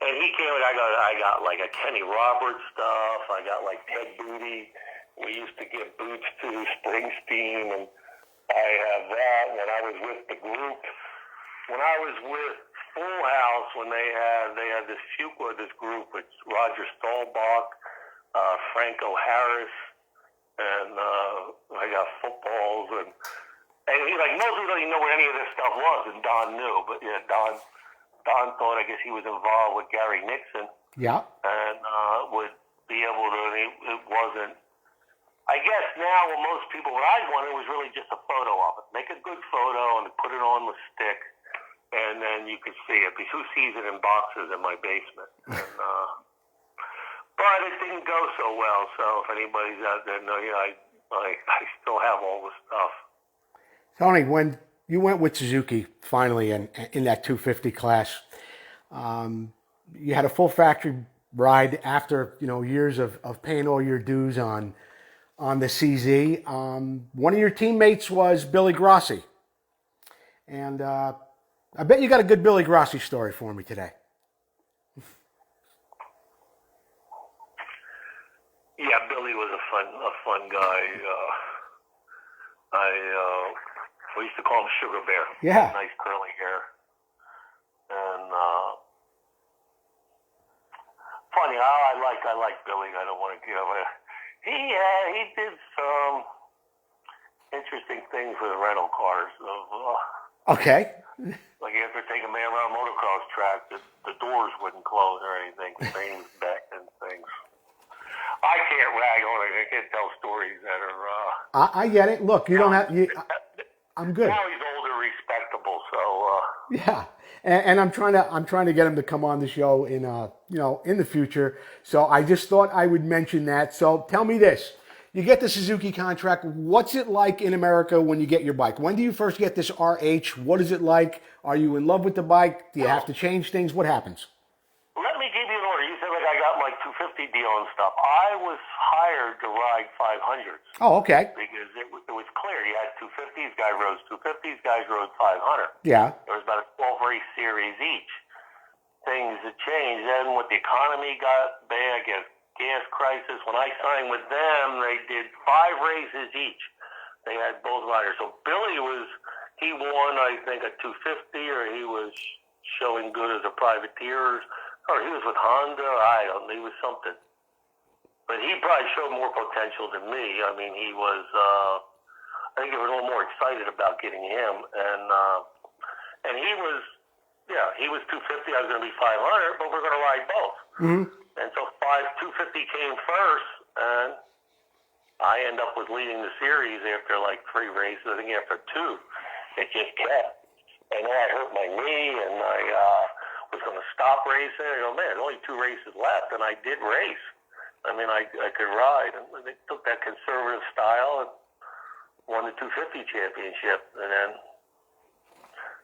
And he came and I got a Kenny Roberts stuff. I got Ted Booty. We used to give boots to Springsteen, and I have that. When I was with the group, when I was with Full House, when they had this group with Roger Staubach, Franco Harris. And I got footballs, and he most people didn't know what any of this stuff was, and Don knew. But yeah, Don thought, I guess he was involved with Gary Nixon. Yeah. And would be able to. It wasn't. I guess now, most people, what I wanted was really just a photo of it. Make a good photo and put it on the stick, and then you could see it. Because who sees it in boxes in my basement? And, but it didn't go so well, so if anybody's out there, I still have all the stuff. Tony, when you went with Suzuki finally in that 250 class, you had a full factory ride after years of paying all your dues on the CZ. One of your teammates was Billy Grossi, and I bet you got a good Billy Grossi story for me today. Yeah, Billy was a fun guy. We used to call him Sugar Bear. Yeah. Nice curly hair. And funny, I like Billy. I don't want to give it. He did some interesting things with rental cars. Okay. Like you have to take a man around a motocross track, the doors wouldn't close or anything. The train was back and things. I can't rag on it. I can't tell stories that are. I get it. Look, you don't have. I'm good. Now he's old and respectable, so. Yeah, and I'm trying to get him to come on the show in in the future. So I just thought I would mention that. So tell me this: you get the Suzuki contract. What's it like in America when you get your bike? When do you first get this RH? What is it like? Are you in love with the bike? Do you have to change things? What happens? Let me give you an order. You said I got 250 deal and stuff. I was hired to ride 500s. Oh, okay. Because it was clear. You had 250s, guys rode 250s, guys rode 500. Yeah. There was about a 12 race series each. Things had changed. Then with the economy got bad, I guess gas crisis. When I signed with them, they did 5 races each. They had both riders. So Billy he won, I think, a 250, or he was showing good as a privateer. Or he was with Honda. I don't know. He was something. But he probably showed more potential than me. I mean, he was, I think he was a little more excited about getting him. And he was 250. I was going to be 500, but we're going to ride both. Mm-hmm. And so 250 came first, and I end up with leading the series after 3 races. I think after 2, it just kept. And then I hurt my knee, and I was going to stop racing. I go, man, there's only 2 races left, and I did race. I mean, I could ride. And they took that conservative style and won the 250 championship. And then,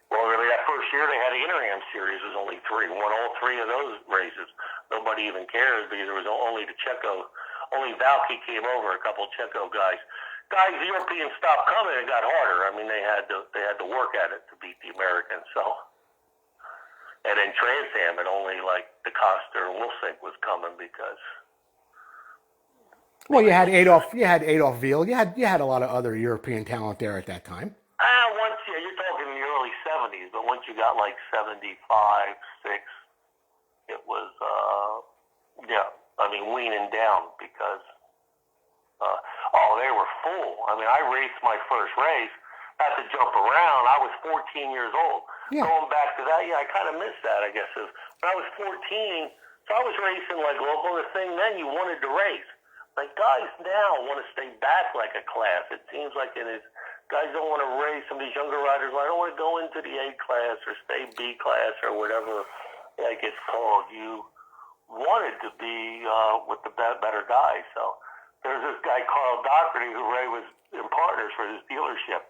really, that first year they had the Interam series. It was only 3. Won all 3 of those races. Nobody even cares because there was only only Valky came over, a couple Checo guys. The Europeans stopped coming and it got harder. I mean, they had to work at it to beat the Americans. So. And then Trans Am, and only DeCoster and Wilsink was coming because. Well, you had Adolf Veal. You had a lot of other European talent there at that time. You're talking in the early 70s, but once you got 75, 6, it was weaning down because they were full. I mean, I raced my first race. had to jump around. I was 14 years old. Yeah. Going back to that, I kind of missed that, I guess. When I was 14, so I was racing like local. The thing then, you wanted to race. Like guys now want to stay back like a class. It seems like guys don't want to race. Some of these younger riders, I don't want to go into the A class or stay B class or whatever, like it's called. You wanted to be with the better guys. So there's this guy, Carl Doherty, who Ray was in partners for his dealership.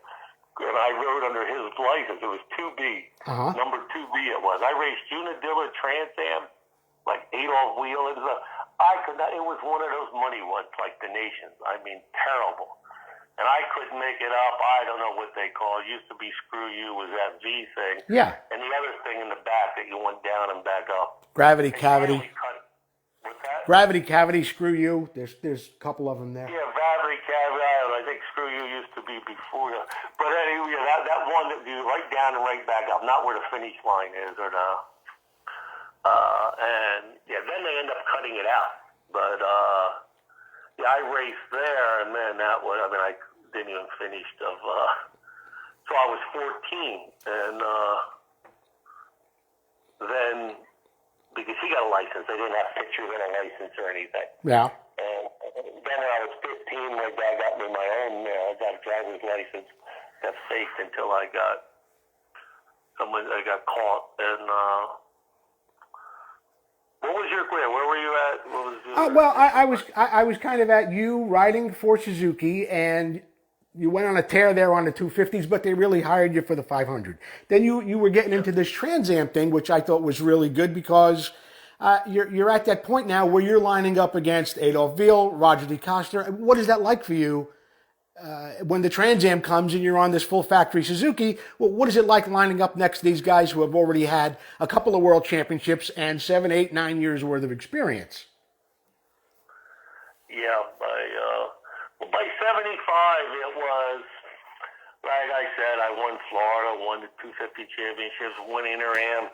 And I rode under his license. It was 2B. Number 2B it was. I raced Unadilla Trans Am, like Adolf Wheel. I could not, it was one of those money ones, like the Nations. I mean, terrible. And I couldn't make it up. I don't know what they call it. Used to be Screw You was that V thing. Yeah. And the other thing in the back that you went down and back up. Gravity cavity. What's that? Gravity cavity, Screw You. There's a couple of them there. Yeah, gravity cavity. I think Screw You used to be before you. But anyway, that one that you right down and right back up, not where the finish line is or the. And yeah, then they end up cutting it out. But yeah, I raced there, and man, that was. I mean, I didn't even finish of. So I was 14, and then because he got a license, they didn't have pictures of a license or anything. Yeah. And then when I was 15, my dad got me my own. I got a driver's license. Got faked until I got caught. And what was your career? Where were you at? What was your Well, I was kind of at you riding for Suzuki, and you went on a tear there on the 250s, but they really hired you for the 500. Then you were getting into this Trans Am thing, which I thought was really good because you're at that point now where you're lining up against Adolf Veal, Roger DeCoster. What is that like for you when the Trans Am comes and you're on this full factory Suzuki? Well, what is it like lining up next to these guys who have already had a couple of world championships and 7, 8, 9 years worth of experience? Yeah, by 75, it was, like I said, I won Florida, won the 250 championships, won Inter-Am.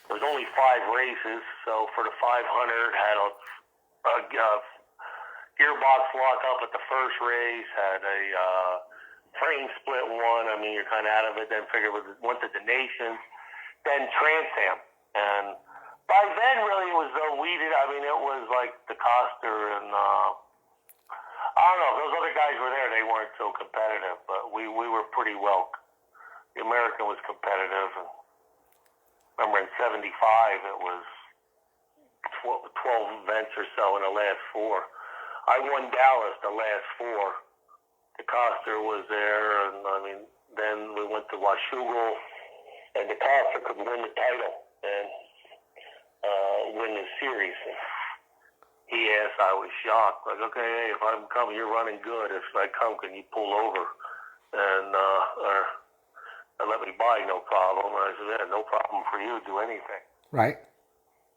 There was only 5 races, so for the 500, had a gearbox lock up at the first race, had a frame split one. I mean, you're kind of out of it. Then went to the Nations, then Trans Am. And by then, really, it was weeded. I mean, it was like DeCoster and I don't know. If those other guys were there, they weren't so competitive, but we were pretty well. The American was competitive. And remember in 75, it was 12 events or so in the last 4. I won Dallas the last 4. DeCoster was there, and I mean, then we went to Washougal, and DeCoster could win the title and win the series. He asked, I was shocked, like, okay, hey, if I'm coming, you're running good. If I come, can you pull over and let me by, no problem. And I said, yeah, no problem for you, do anything. Right.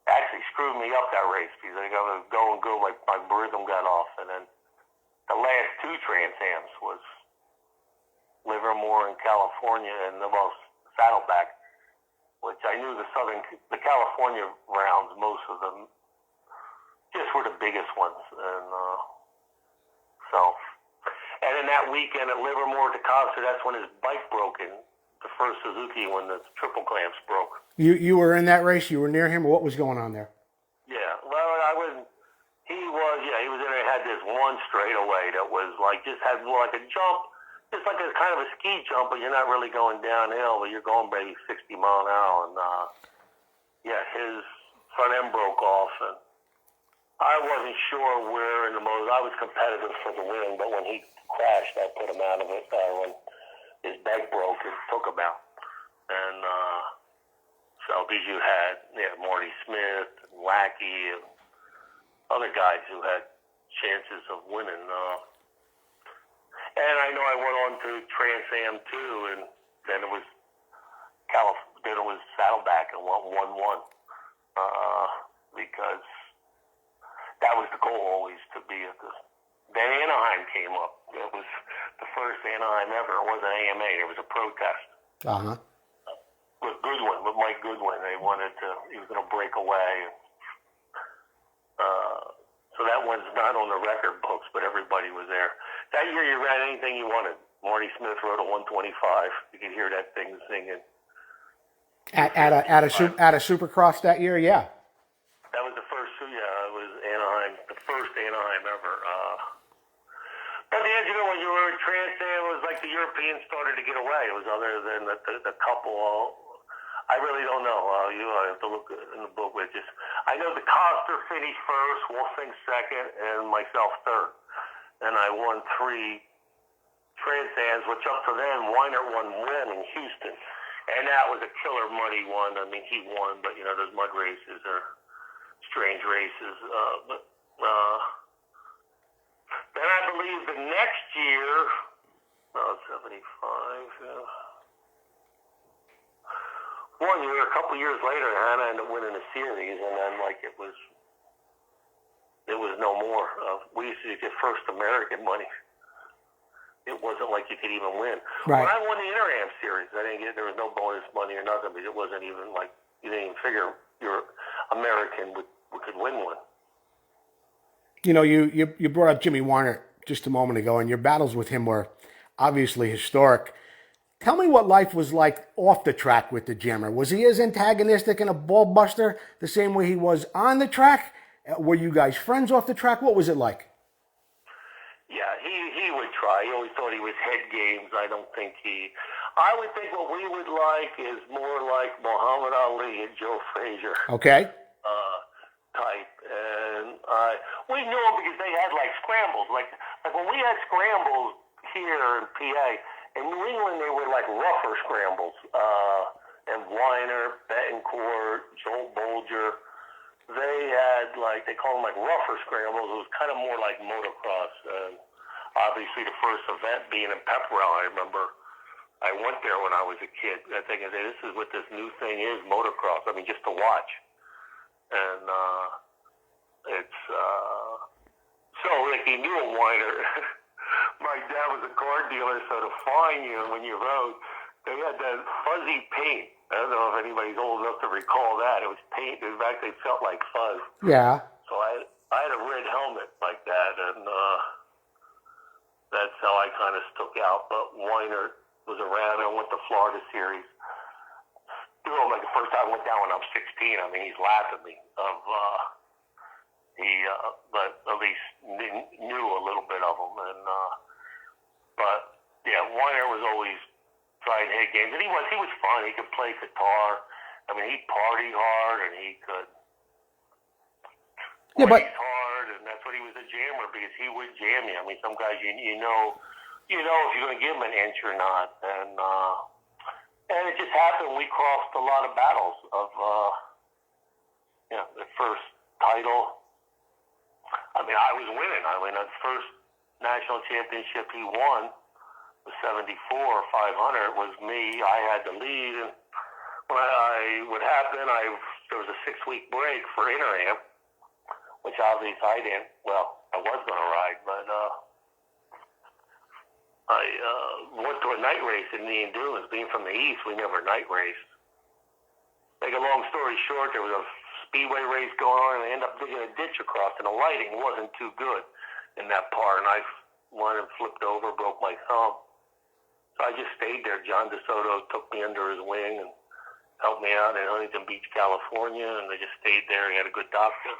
Actually screwed me up that race because I was going good, like my rhythm got off. And then the last 2 Trans Ams was Livermore in California and Saddleback, which I knew the California rounds, most of them, just were the biggest ones. And and then that weekend at Livermore DeCoster, that's when his bike broke in, the first Suzuki when the triple clamps broke. You were in that race? You were near him? Or what was going on there? Yeah, well, he was in there, had this one straightaway that was like, just had like a jump, just like a kind of a ski jump, but you're not really going downhill, but you're going maybe 60 mile an hour. And his front end broke off, and I wasn't sure where in the motor. I was competitive for the win, but when he crashed, I put him out of it. When his bike broke, it took him out. And so because you had Marty Smith, and Wacky, and other guys who had chances of winning. And I know I went on to Trans Am too, and then it was Saddleback and won 1-1 because that was the goal always to be at this. Then Anaheim came up. It was the first Anaheim ever. It wasn't AMA. There was a protest. With Goodwin, with Mike Goodwin. He was going to break away. So that one's not on the record books, but everybody was there. That year you ran anything you wanted. Marty Smith rode a 125. You could hear that thing singing. At a Supercross that year, yeah. That was the first, it was Anaheim, the first Anaheim ever. But the edge, when you were in Trans Am, it was like the Europeans started to get away. It was other than the couple. I really don't know. I have to look in the book with just. I know the Coster finished first, Wolfing second, and myself third. And I won 3 Trans Ams, which up to then, Weiner won one in Houston. And that was a killer money one. I mean, he won, but, those mud races are strange races. Then I believe the next year, 75, one year, a couple years later, Hannah ended up winning a series, and then it was no more. We used to get first American money. It wasn't like you could even win. Right. When I won the Inter-Am series, there was no bonus money or nothing, because it wasn't even you didn't even figure your American could win one. You brought up Jimmy Weiner just a moment ago, and your battles with him were obviously historic. Tell me what life was like off the track with the Jammer. Was he as antagonistic and a ball buster the same way he was on the track? Were you guys friends off the track? What was it like? Yeah, he would try. He always thought he was head games. I would think what we would like is more like Muhammad Ali and Joe Frazier. Okay. Type. And we knew them because they had scrambles. Like when we had scrambles here in PA, in New England they were rougher scrambles. And Weiner, Betancourt, Joel Bolger, they had they call them rougher scrambles. It was kind of more like motocross. Obviously the first event being in Pepperell, I remember I went there when I was a kid. I think this is what this new thing is, motocross. I mean, just to watch. And it's so he knew a Weiner. My dad was a car dealer, so to fine you when you rode, they had that fuzzy paint. I don't know if anybody's old enough to recall that. It was paint. In fact, they felt like fuzz. Yeah. So I had a red helmet like that, and that's how I kind of stuck out. But Weiner was around. I went to Florida Series. The first time I went down when I was 16, I mean, he's laughing at me. But at least knew a little bit of him. And but yeah, Weiner was always trying head games, and he was fun. He could play guitar. I mean, he partied hard, and he could race hard, and that's what he was a jammer, because he would jam you. I mean, some guys you know if you're going to give him an inch or not, and it just happened. We crossed a lot of battles of, the first title. I mean, I was winning. I mean, the first national championship he won was 74 or 500 was me. I had the lead. And what happened, there was a 6-week break for Inter-Am, which obviously I didn't. Well, I was going to ride, but I went to a night race in the Endurance. Being from the East, we never night raced. Make a long story short, there was a speedway race going on, and they ended up digging a ditch across, and the lighting wasn't too good in that part, and I went and flipped over, broke my thumb. So I just stayed there. John DiStefano took me under his wing and helped me out in Huntington Beach, California, and I just stayed there. He had a good doctor.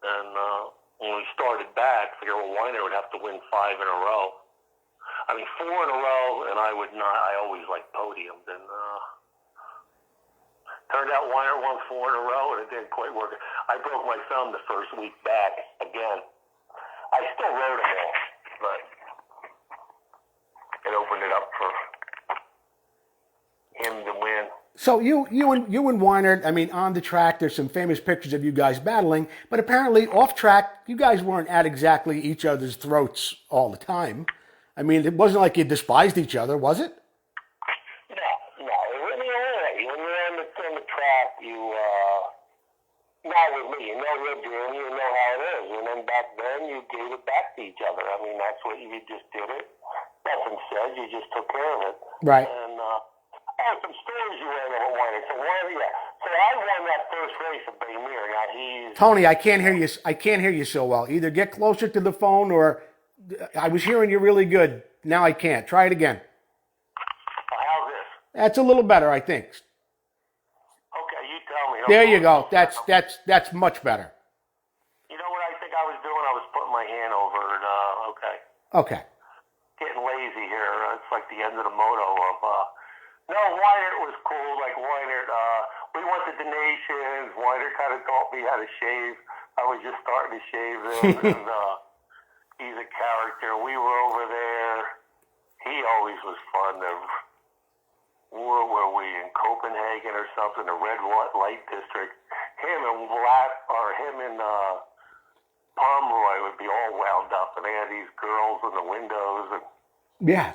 And when we started back, I figured, Weiner would have to win 5 in a row. I mean, 4 in a row, and I would not. I always liked podiums, and turned out Weiner won 4 in a row, and it didn't quite work. I broke my thumb the first week back again. I still rode them all, but it opened it up for him to win. So you and Weiner, I mean, on the track, there's some famous pictures of you guys battling, but apparently off track, you guys weren't at exactly each other's throats all the time. I mean, it wasn't like you despised each other, was it? No. When you're on the track, not with me, you know your doing, you know how it is. And then back then, you gave it back to each other. I mean, that's what you just did it. Nothing said, you just took care of it. Right. And I have some stories you went over winning. So I won that first race at Baymere. Now Tony, I can't hear you. I can't hear you so well. Either get closer to the phone, or I was hearing you really good Now I can't. Try it again. How's this? That's a little better, I think. Okay, you tell me. There you go. That's much better. You know what I think I was doing? I was putting my hand over it. Okay. Okay. Getting lazy here. It's like the end of the moto of, no, Weinert was cool. Like Weinert, we went to the Nations. Weinert kind of taught me how to shave. I was just starting to shave him, and he's a character. We were over there. He always was fun. Where were we, in Copenhagen or something, the red light district? Him and Pomeroy would be all wound up, and they had these girls in the windows, and Yeah.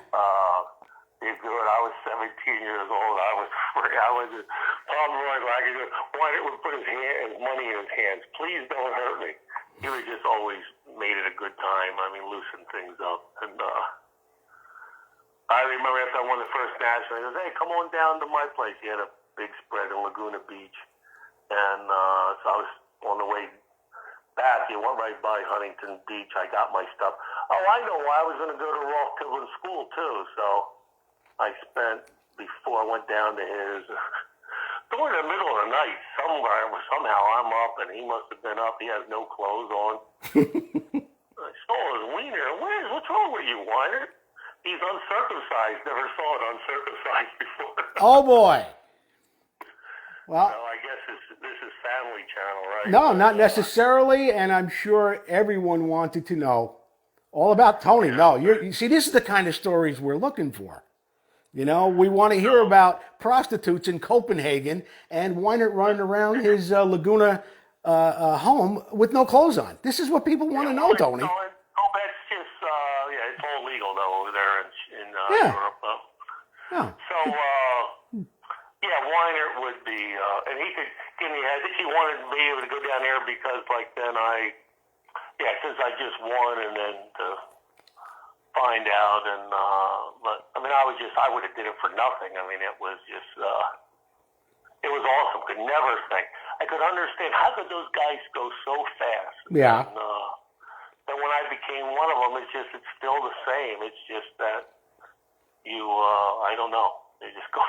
you do it. I was 17 years old. I was free. Pomeroy, like, Weinert would put his money in his hands. Please don't hurt me. He would just always made it a good time. I mean, loosen things up. And I remember after I won the first national, he goes, "Hey, come on down to my place." He had a big spread in Laguna Beach. And so I was on the way back. He went right by Huntington Beach. I got my stuff. Oh, I know why. I was going to go to Rolf Kivlin's school, too. So I spent, before I went down to his, during the middle of the night, somehow I'm up, and he must have been up. He has no clothes on. I saw his wiener. What's wrong with you, Weinert? He's uncircumcised. Never saw it uncircumcised before. Oh, boy. Well, so I guess this is Family Channel, right? no, not necessarily, and I'm sure everyone wanted to know all about Tony. Yeah. No, you see, this is the kind of stories we're looking for. You know, we want to hear about prostitutes in Copenhagen and Weinert running around his Laguna home with no clothes on. This is what people want to know, Tony. That's just, it's all legal, though, over there in Europe. So, Weinert would be, and he could give me, I think he wanted me able to go down there because, like, then since I just won, and then to find out, and, but, I mean, I would have did it for nothing. I mean, it was just, it was awesome. Could never think. I could understand, how could those guys go so fast? Yeah. And, then when I became one of them, it's still the same. It's just that I don't know. They just go.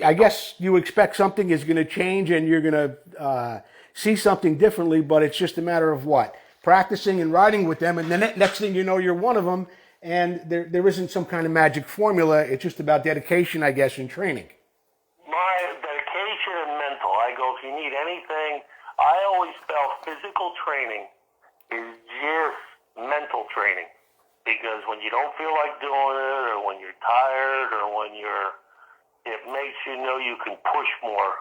I guess you expect something is going to change and you're going to see something differently, but it's just a matter of what? Practicing and riding with them, and then next thing you know, you're one of them, and there isn't some kind of magic formula. It's just about dedication, I guess, and training. My dedication and mental. I go, if you need anything, I always felt physical training is just mental training. Because when you don't feel like doing it, or when you're tired, or when it makes you know you can push more.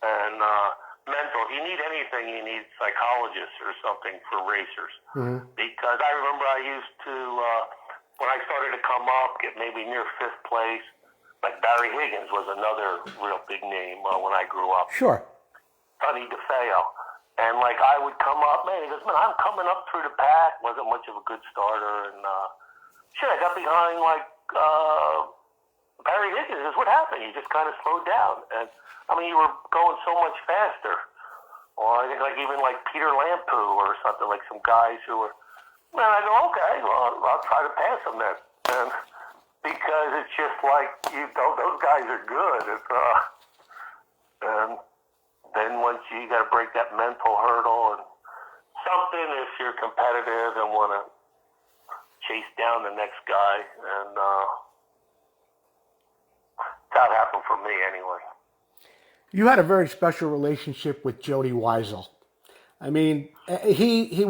And mental, if you need anything, you need psychologists or something for racers. Mm-hmm. Because I remember I used to, when I started to come up, get maybe near 5th place, like Barry Higgins was another real big name when I grew up. Sure. Sonny DeFeo. And, like, I would come up, man, he goes, man, I'm coming up through the pack. Wasn't much of a good starter. And, I got behind, like, Barry Higgins. He goes, what happened? You just kind of slowed down. And, I mean, you were going so much faster. Or I think, like, even, like, Peter Lampu or something, like some guys who were, man, I go, okay, well, I'll try to pass them then. And because it's just like, those guys are good. And then once you got to break that mental hurdle and something, if you're competitive and want to chase down the next guy, and that happened for me anyway. You had a very special relationship with Jody Weisel. I mean, he's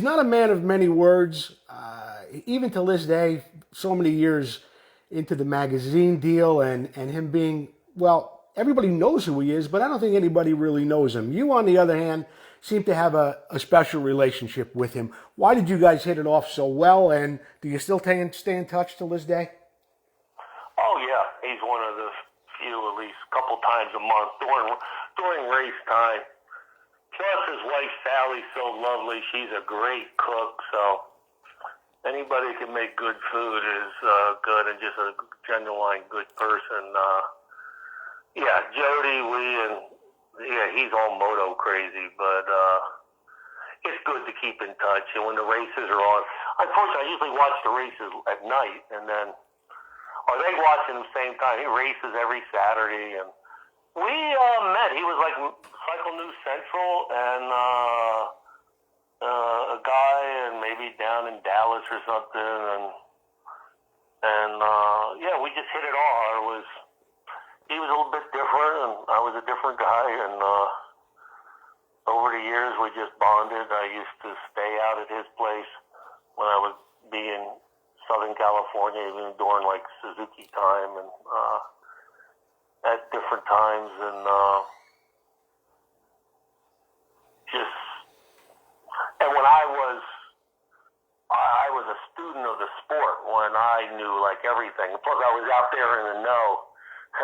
not a man of many words. Even to this day, so many years into the magazine deal, and him being, well, everybody knows who he is, but I don't think anybody really knows him. You, on the other hand, seem to have a special relationship with him. Why did you guys hit it off so well, and do you still stay in touch till this day? Oh, yeah. He's one of the few, at least a couple times a month during race time. Plus, his wife, Sally's so lovely. She's a great cook, so anybody can make good food is good, and just a genuine good person. Jody, he's all moto crazy, but it's good to keep in touch. And when the races are on, unfortunately, I usually watch the races at night, and then, or they watch them the same time. He races every Saturday, and we met. He was like Cycle News Central, and a guy, and maybe down in Dallas or something, and yeah, we just hit it off. He was a little bit different, and I was a different guy, and over the years we just bonded. I used to stay out at his place when I would be in Southern California, even during like Suzuki time, and at different times, and and when I was a student of the sport when I knew like everything. Plus I was out there in the know,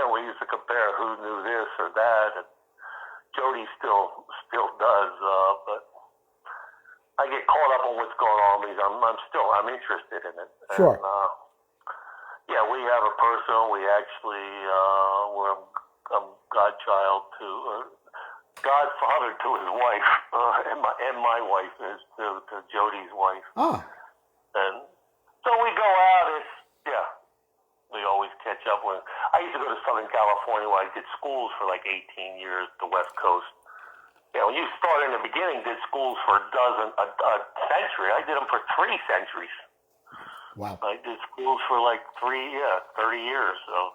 and we used to compare who knew this or that. And Jody still does, but I get caught up on what's going on because I'm interested in it. Sure. And, yeah, we have a person. We actually I'm godfather to his wife, and my wife is to Jody's wife. Oh. And so we go out. We always catch up with. I used to go to Southern California where I did schools for like 18 years, the West Coast. Yeah, when you start in the beginning, did schools for a century. I did them for 3 centuries. Wow. I did schools for like 30 years of.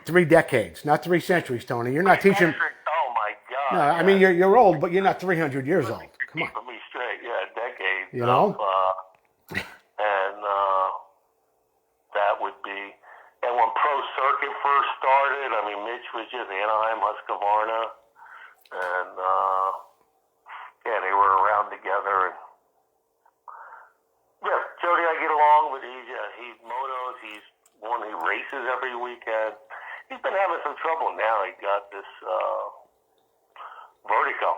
Three decades, not 3 centuries, Tony. You're not teaching. Oh my God. No, I mean you're old, but you're not 300 years old. Come on. Keeping me straight, decades. You know. And that would be, and when Pro Circuit first started, I mean, Mitch was just Anaheim, Husqvarna, and they were around together. And yeah, Jody, I get along with. He's motos. He's one. He races every weekend. He's been having some trouble now. He got this vertigo.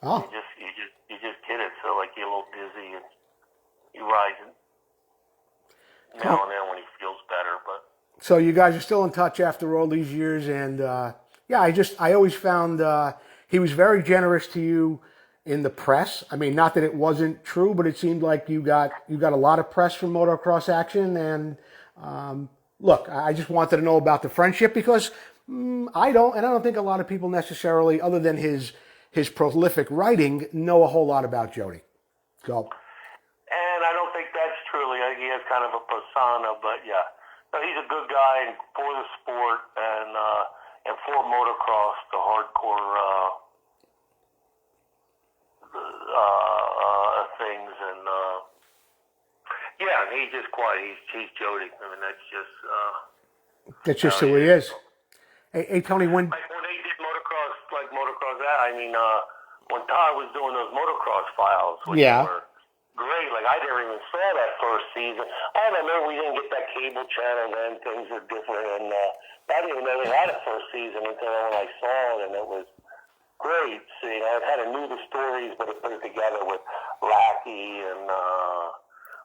Oh. You just get it. So like you're a little dizzy, and he rides it now and then when he feels better. But so you guys are still in touch after all these years, and I always found he was very generous to you in the press. I mean, not that it wasn't true, but it seemed like you got a lot of press from Motocross Action. And look, I just wanted to know about the friendship because I don't think a lot of people necessarily, other than his prolific writing, know a whole lot about Jody. So. And I don't think that's truly. He has kind of a persona, but yeah, no, he's a good guy for the sport and for motocross, the hardcore things, and he's just quiet. He's Jody. I mean, that's just who he is. Hey, Tony, when they did motocross, I mean, when Todd was doing those motocross files, which were great. Like I never even saw that first season. I remember we didn't get that cable channel then. Things are different, and I didn't even know they had a first season until when I saw it, and it was great seeing. I kind of knew the stories, but it put it together with Lackey and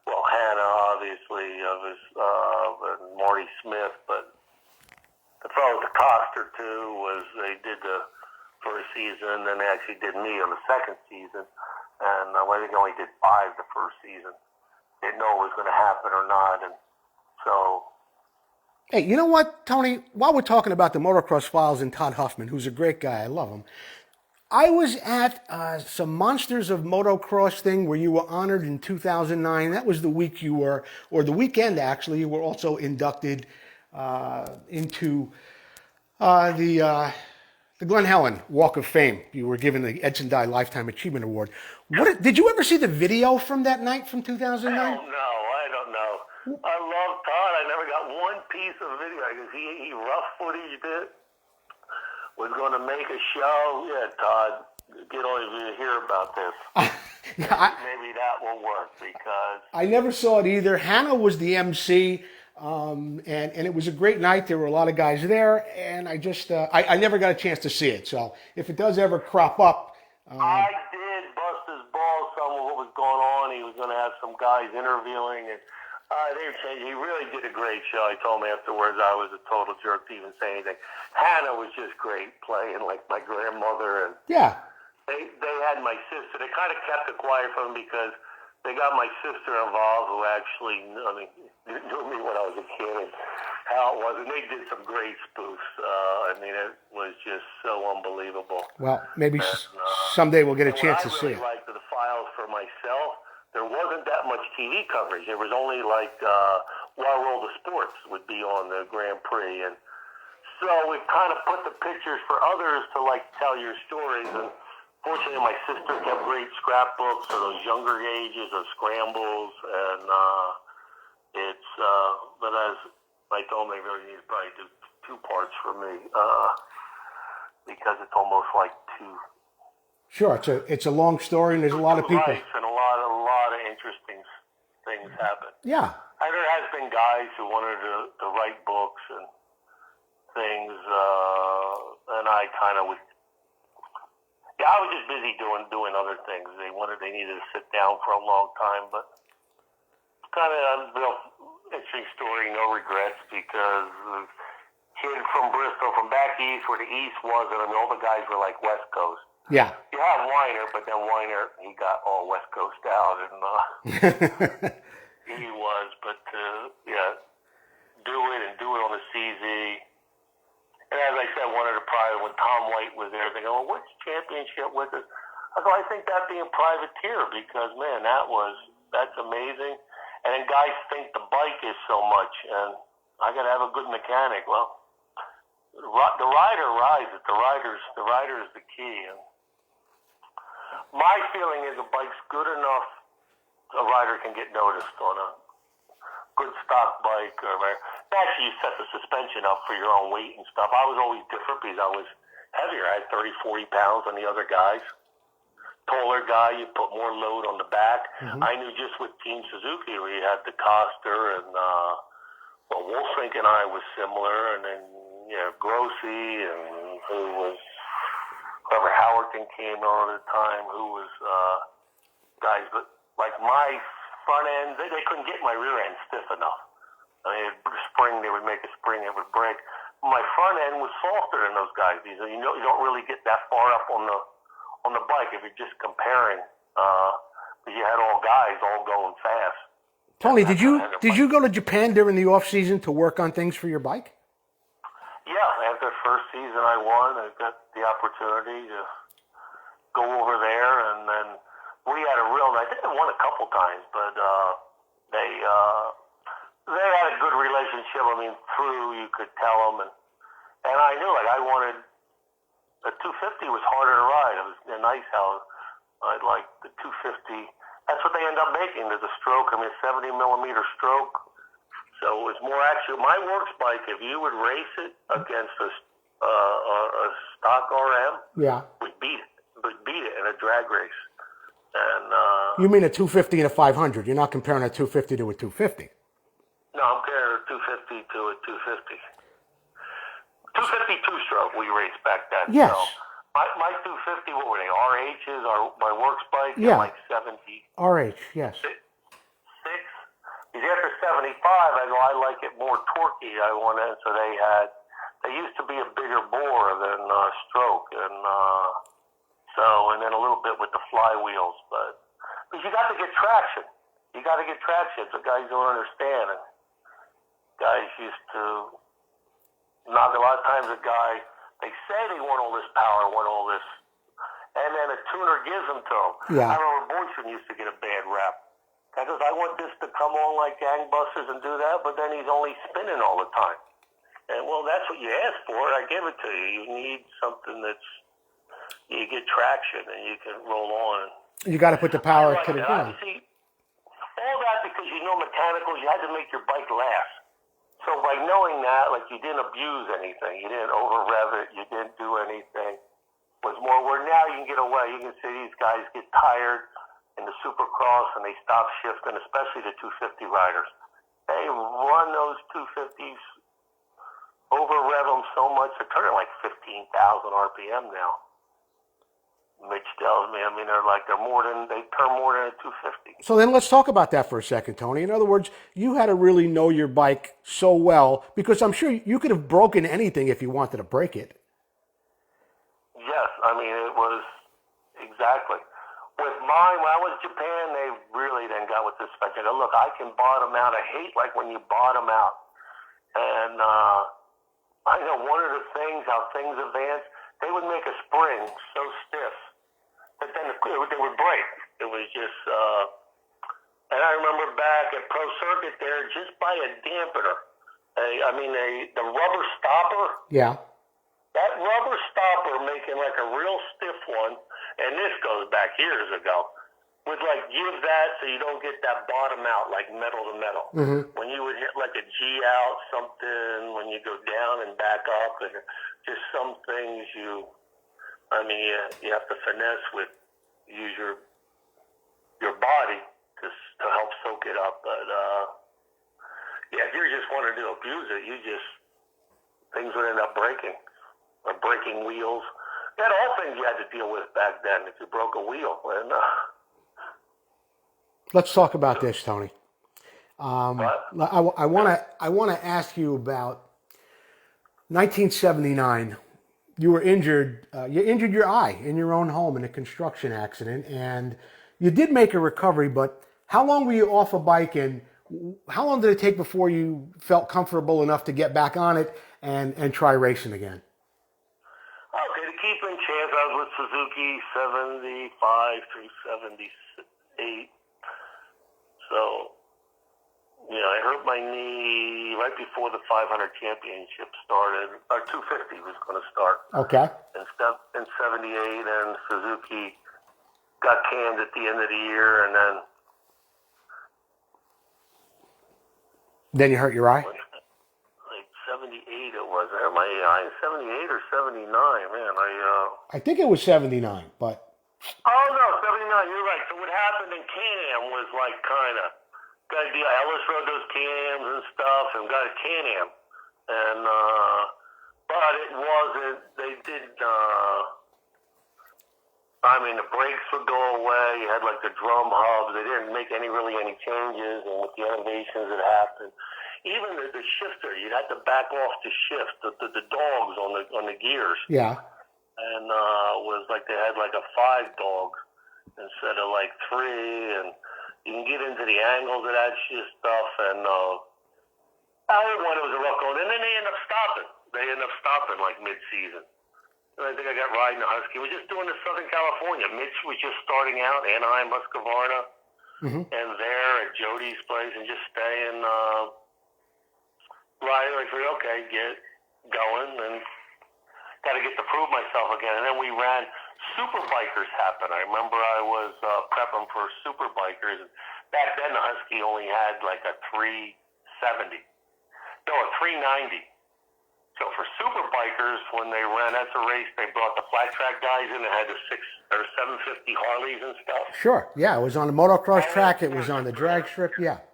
Hannah, obviously, and Marty Smith. But the fellow with the Coster too was they did the first season, and they actually did me on the second season. And I think I only did 5 the first season. Didn't know it was going to happen or not, and so. Hey, you know what, Tony? While we're talking about the Motocross Files and Todd Huffman, who's a great guy, I love him. I was at some Monsters of Motocross thing where you were honored in 2009. That was the week you were, or the weekend actually, you were also inducted into the Glen Helen Walk of Fame. You were given the Edson Dye Lifetime Achievement Award. Did you ever see the video from that night from 2009? I don't know. I love Todd. I never got one piece of video because he rough footaged it. Was going to make a show. Yeah, Todd, get all of you to hear about this. Maybe that will work because I never saw it either. Hannah was the MC. And it was a great night. There were a lot of guys there, and I just I never got a chance to see it. So if it does ever crop up, I did bust his balls some of what was going on. He was going to have some guys interviewing, and he really did a great show. He told me afterwards I was a total jerk to even say anything. Hannah was just great playing like my grandmother, and They had my sister. They kind of kept it quiet from me because they got my sister involved, who actually, I mean, knew me when I was a kid and how it was, and they did some great spoofs. I mean, it was just so unbelievable. Well, maybe And, someday we'll get a and chance to what I see really it. liked the files for myself, there wasn't that much TV coverage. There was only like Wild World of Sports would be on the Grand Prix, and so we kind of put the pictures for others to like tell your stories. And fortunately, my sister kept great scrapbooks of those younger ages of scrambles, and but as I told me, I really need to probably do 2 parts for me because it's almost like two. Sure, it's a long story, and there's a lot of people. And a lot of interesting things happen. Yeah. And there has been guys who wanted to write books and things, and I kind of would. Yeah, I was just busy doing other things. They needed to sit down for a long time, but it's kind of a real interesting story. No regrets, because the kid from Bristol, from back east where the east was, and I mean, all the guys were like West Coast. Yeah. You have Weiner, but then Weiner, he got all West Coast out, and he was. But yeah, do it on the CZ. And as I said, one of the private, when Tom White was there, they go, well, what's championship with us? I go, I think that'd be a privateer, because man, that's amazing. And then guys think the bike is so much, and I got to have a good mechanic. Well, the rider rides it. The rider is the key. And my feeling is a bike's good enough, a rider can get noticed on a good stock bike. Actually, you set the suspension up for your own weight and stuff. I was always different because I was heavier. I had 30, 40 pounds on the other guys. Taller guy, you put more load on the back. Mm-hmm. I knew just with Team Suzuki, we had the Coster, and Wolfink and I was similar, and then Grossi, and who was whoever Howerton came on at the time, who was guys. But like my front end, they couldn't get my rear end stiff enough. I mean, they would make a spring, it would break. My front end was softer than those guys. You don't really get that far up on the bike if you're just comparing. But you had all guys all going fast. Tony, did you go to Japan during the off season to work on things for your bike? Yeah, after the first season I won, I got the opportunity to go over there, and then we had I think I won a couple times, but they had a good relationship. I mean, you could tell them, and I knew it. I wanted the 250 was harder to ride. It was nice how I liked the 250. That's what they end up making. There's a stroke. I mean, a 70 millimeter stroke. So it was more actually my works bike. If you would race it against a stock RM, would beat it in a drag race. And you mean a 250 and a 500? You're not comparing a 250 to a 250. No, I'm comparing a 250 to a 250. 250 two-stroke we raced back then. Yes. So my 250, what were they? RHs, my works bike? Yeah. Like 70. RH, yes. Six. Because after 75, I go, I like it more torquey. I want it. So they used to be a bigger bore than stroke. And then a little bit with the flywheels. But you got to get traction. So guys don't understand. And guys used to knock a lot of times a guy, they say they want all this power, want all this, and then a tuner gives them to them. Yeah. I remember Boyson used to get a bad rap. Guy goes, I want this to come on like gangbusters and do that, but then he's only spinning all the time. And well, that's what you asked for. I give it to you. You need something you get traction and you can roll on. You got to put the power to the ground. See, all that because mechanicals, you had to make your bike last. So by knowing that, like, you didn't abuse anything, you didn't over rev it, you didn't do anything. It was more where now you can get away. You can see these guys get tired in the Supercross and they stop shifting, especially the 250 riders. They run those 250s, over rev them so much, they're turning like 15,000 RPM now. Mitch tells me, I mean, they turn more than a 250. So then let's talk about that for a second, Tony. In other words, you had to really know your bike so well, because I'm sure you could have broken anything if you wanted to break it. Yes, I mean, exactly. With mine, when I was in Japan, they really then got with the suspension. I go, look, I can bottom out. I hate like when you bottom out. And I know one of the things, how things advance, they would make a spring so stiff that then they would break. It was just, and I remember back at Pro Circuit there, just by a dampener, the rubber stopper. Yeah. That rubber stopper making like a real stiff one, and this goes back years ago, would like give that so you don't get that bottom out like metal to metal. Mm-hmm. When you would hit like a G out, something, when you go down and back up, and just some things you have to finesse with, use your body to help soak it up. But if you just wanted to abuse it, things would end up breaking. Or breaking wheels. That all things you had to deal with back then if you broke a wheel. And let's talk about this, Tony. what? I want to ask you about 1979. You were injured. You injured your eye in your own home in a construction accident, and you did make a recovery. But how long were you off a bike, and how long did it take before you felt comfortable enough to get back on it and try racing again? Okay, to keep in chance, I was with Suzuki 75 through 78. So, I hurt my knee right before the 500 championship started, or 250 was going to start. Okay. In 78, and Suzuki got canned at the end of the year, and then you hurt your eye? 78 it was. My eye, 78 or 79, man. I think it was 79, but. Oh no, 79. You're right. So what happened in Can-Am was like kind of Ellis rode those Can-Ams and stuff, and got a Can-Am, and but it wasn't. They did. The brakes would go away. You had like the drum hubs. They didn't make any changes, and with the innovations that happened. Even the shifter, you'd have to back off to shift the dogs on the gears. Yeah. And was like they had like a 5 dog instead of like 3, and you can get into the angles of that stuff. And I heard one it was a rough going, and then they end up stopping. They end up stopping like mid-season. And I think I got riding a Husky. We're just doing the Southern California. Mitch was just starting out, Anaheim, Husqvarna, and there at Jody's place, and just staying. Right, I figured, okay, get going, and got to get to prove myself again. And then we ran Super Bikers happen. I remember I was prepping for Super Bikers. Back then, the Husky only had like a 370. No, a 390. So for Super Bikers, when they ran, that's a race, they brought the flat track guys in and had the 750 Harleys and stuff. Sure, yeah, it was on the motocross track, it was on the drag strip, yeah.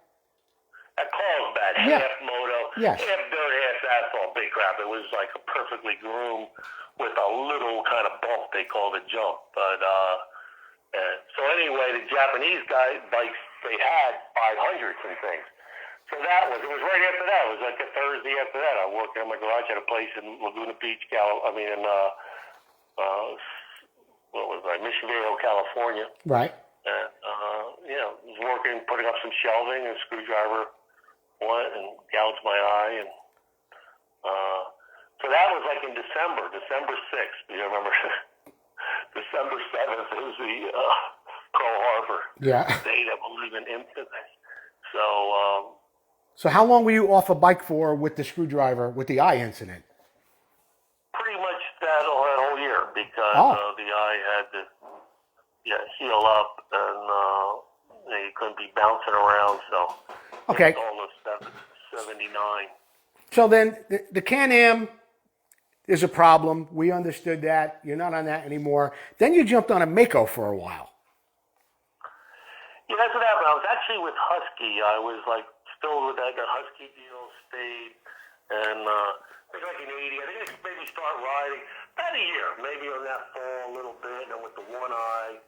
At Carlsbad, half moto, yes. half dirt, half asphalt, big crap. It was like a perfectly groomed with a little kind of bump they called a jump. But so anyway, the Japanese bikes, they had 500s and things. So it was right after that. It was like a Thursday after that. I worked in my garage at a place in Laguna Beach, Mission Viejo, California. Right. And, was working, putting up some shelving, and a screwdriver went and gouged my eye. And so that was like in December 6th. Do you remember? December 7th is the Pearl Harbor day that we'll live in instantly. So how long were you off a bike for with the screwdriver, with the eye incident? Pretty much that whole year, because the eye had to heal up, and you couldn't be bouncing around. So okay, all of 79. So then the Can-Am is a problem. We understood that. You're not on that anymore. Then you jumped on a Mako for a while. Yeah, that's what happened. I was actually with Husky. I was like still with that Husky deal, stayed, and I think like in 80, I think I maybe start riding about a year, maybe on that fall a little bit, and with the one eye,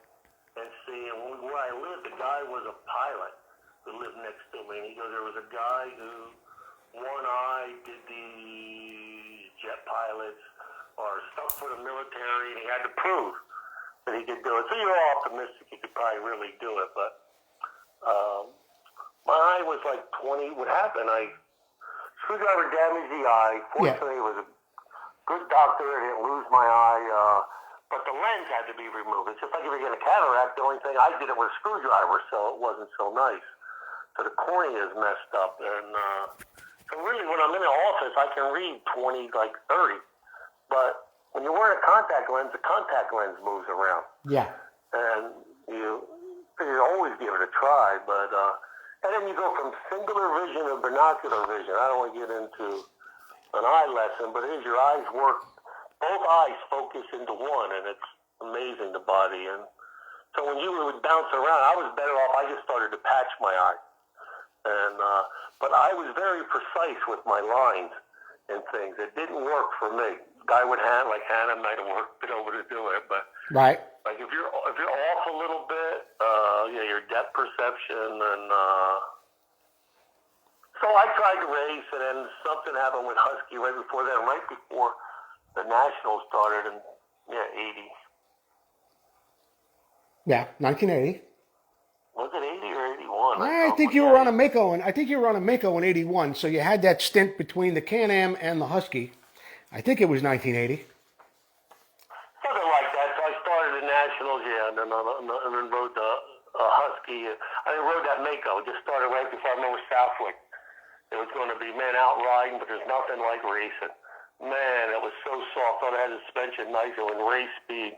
and see. And where I lived, the guy was a pilot who lived next to me, and he goes, there was a guy who one eye did the jet pilots or stuff for the military, and he had to prove. that he could do it. So you're optimistic he could probably really do it. But my eye was like 20. What happened? Screwdriver damaged the eye. Fortunately, it was a good doctor. I didn't lose my eye. But the lens had to be removed. It's just like if you get a cataract, the only thing I did it with a screwdriver, so it wasn't so nice. So the cornea is messed up. And so really when I'm in the office, I can read 20, like 30. But when you wear a contact lens, the contact lens moves around. Yeah. And you always give it a try. But and then you go from singular vision to binocular vision. I don't want to get into an eye lesson, but it is your eyes work. Both eyes focus into one, and it's amazing, the body. And so when you would bounce around, I was better off. I just started to patch my eye. And but I was very precise with my lines and things. It didn't work for me. Guy would hand, like Hannah might have worked it over to do it, but Right. like if you're off a little bit, your depth perception, and so I tried to race, and then something happened with Husky right before then, right before the Nationals started in 80. Yeah, 1980. Was it 80 or 81? I think you were on a Mako, and I think you were on a Mako in 81. So you had that stint between the Can-Am and the Husky. I think it was 1980. Something like that. So I started the Nationals, and then rode the Husky. I rode that Mako. Just started right before I moved to Southwick. It was going to be out riding, but there's nothing like racing. Man, it was so soft. Thought I had the suspension nice. It was race speed,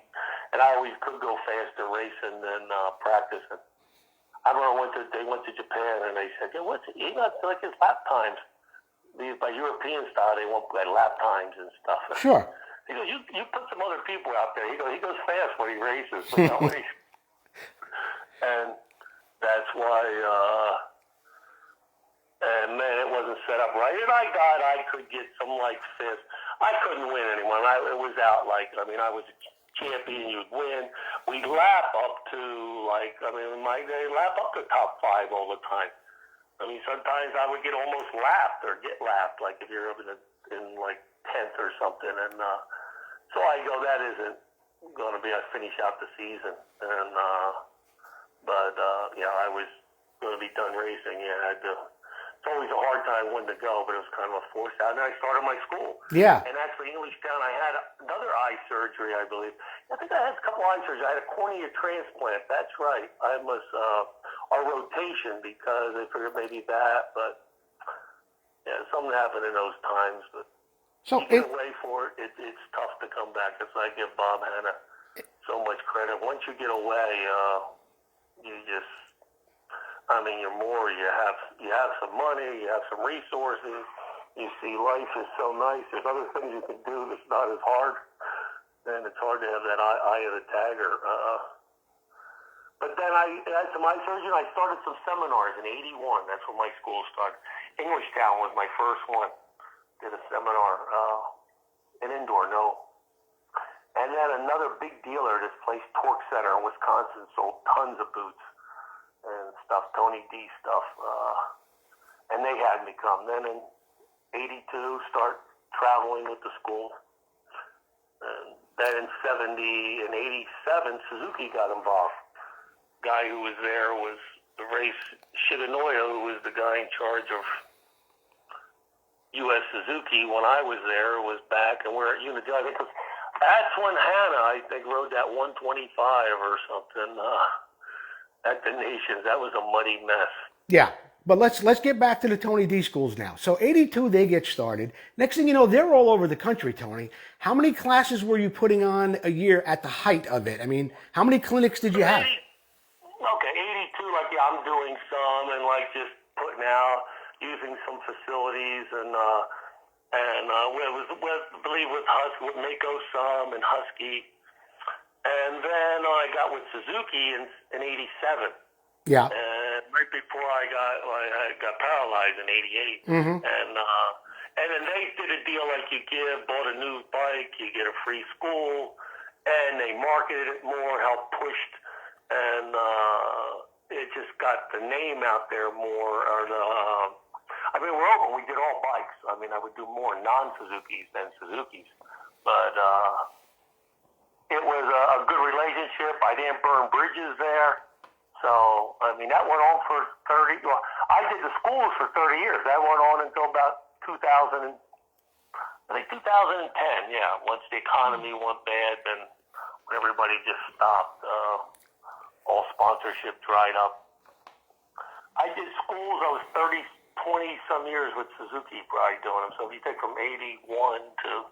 and I always could go faster racing than practicing. I remember they went to Japan, and they said, he got like his lap times. By European style, they want like lap times and stuff. Sure. He goes, you put some other people out there. He goes fast when he races. But and that's why, and man, it wasn't set up right. And I could get some like fifth. I couldn't win anymore. It was out like, I was a champion. You'd win. We'd lap up to in my day, lap up to top 5 all the time. Sometimes I would get almost lapped or get lapped, like if you're up in like 10th or something. And so I go, that isn't going to be a finish out the season. And I was going to be done racing. It's always a hard time when to go, but it was kind of a force out. And then I started my school. Yeah. And actually, Englishtown, I had another eye surgery, I believe. I think I had a couple eye surgeries. I had a cornea transplant. That's right. I was a rotation because they figured maybe that, but something happened in those times. But so you get away for it, it's tough to come back. That's why I give Bob Hanna so much credit. Once you get away, you just. You're more. You have some money. You have some resources. You see, life is so nice. There's other things you can do that's not as hard. And it's hard to have that eye of the tiger. But then I had some eye surgery. I started some seminars in '81. That's when my school started. Englishtown was my first one. Did a seminar, an indoor, no. And then another big dealer, this place, Torque Center in Wisconsin, sold tons of boots and stuff, Tony D stuff, and they had me come. Then in '82, start traveling with the school, and then in '70 and '87, Suzuki got involved. Guy who was there was the race Shigenoya, who was the guy in charge of U.S. Suzuki when I was there, was back, and we're at Unadilla. Because that's when Hannah, I think, rode that 125 or something. At the Nations, that was a muddy mess. Yeah, but let's get back to the Tony D schools now. So '82 they get started. Next thing you know, they're all over the country, Tony. How many classes were you putting on a year at the height of it? How many clinics did you have? Okay, '82, I'm doing some and just putting out, using some facilities and I believe with Husky, with Mako some and Husky. And then I got with Suzuki in '87. Yeah. And right before I got paralyzed in '88. Mm-hmm. And then they did a deal like bought a new bike, you get a free school, and they marketed it more, helped pushed, and it just got the name out there more. We're open. We did all bikes. I would do more non-Suzukis than Suzukis, but. it was a good relationship. I didn't burn bridges there. So, I mean, that went on for 30, well, I did the schools for 30 years. That went on until about 2000, I think 2010, yeah. Once the economy went bad, then everybody just stopped. All sponsorship dried up. I did schools, I was 20 some years with Suzuki probably doing them. So if you take from 81 to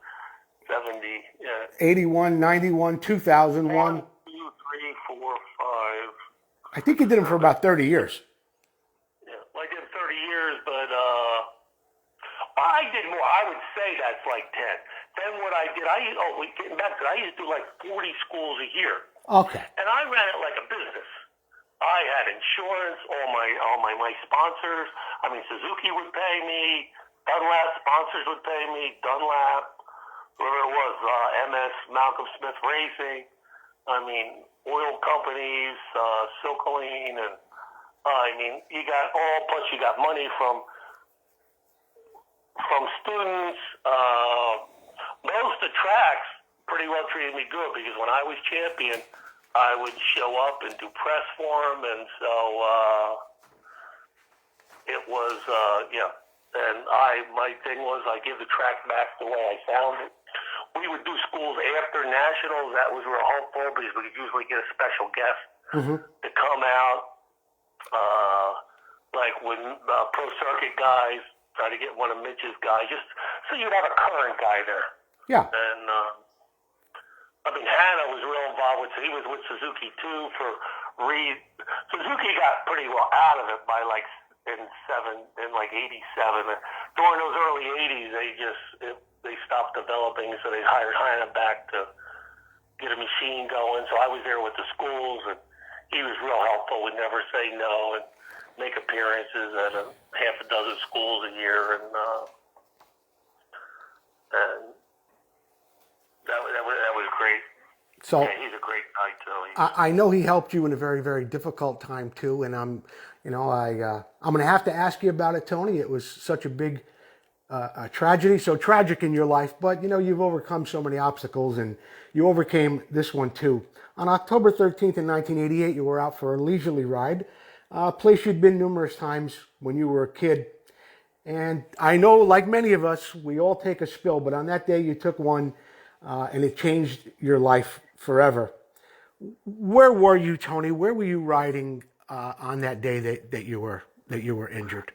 70, yeah. 81, 91, 2001. 1, 2, 3, 4, 5. I think you did them for about 30 years. Yeah, well, I did 30 years, but I did more. I would say that's like 10. Then what I did, getting back to it, I used to do like 40 schools a year. Okay. And I ran it like a business. I had insurance, all my sponsors. I mean, Suzuki would pay me, Dunlap sponsors would pay me, Dunlap, whoever it was, MS Malcolm Smith Racing. I mean, oil companies, Silcoline, and I mean, you got all, plus you got money from students. Most of the tracks pretty well treated me good because when I was champion, I would show up and do press for them, and so it was, yeah. And my thing was I give the track back the way I found it. We would do schools after nationals. That was real helpful because we could usually get a special guest to come out. Like when pro circuit guys try to get one of Mitch's guys, just so you'd have a current guy there. Yeah. And I mean, Hanna was real involved with. He was with Suzuki too for Reed. Suzuki got pretty well out of it by like in like 87. During those early 80s, they stopped developing, so they hired Hanna back to get a machine going. So I was there with the schools, and he was real helpful. Would never say no, and make appearances at half a dozen schools a year, and that was great. So yeah, he's a great guy too. I know he helped you in a very, very difficult time too, and I'm going to have to ask you about it, Tony. It was such a big a tragedy, so tragic in your life, but you've overcome so many obstacles, and you overcame this one too. On October 13th in 1988, you were out for a leisurely ride, a place you'd been numerous times when you were a kid. And I know, like many of us, we all take a spill, but on that day you took one, and it changed your life forever. Where were you, Tony? Where were you riding on that day that you were injured?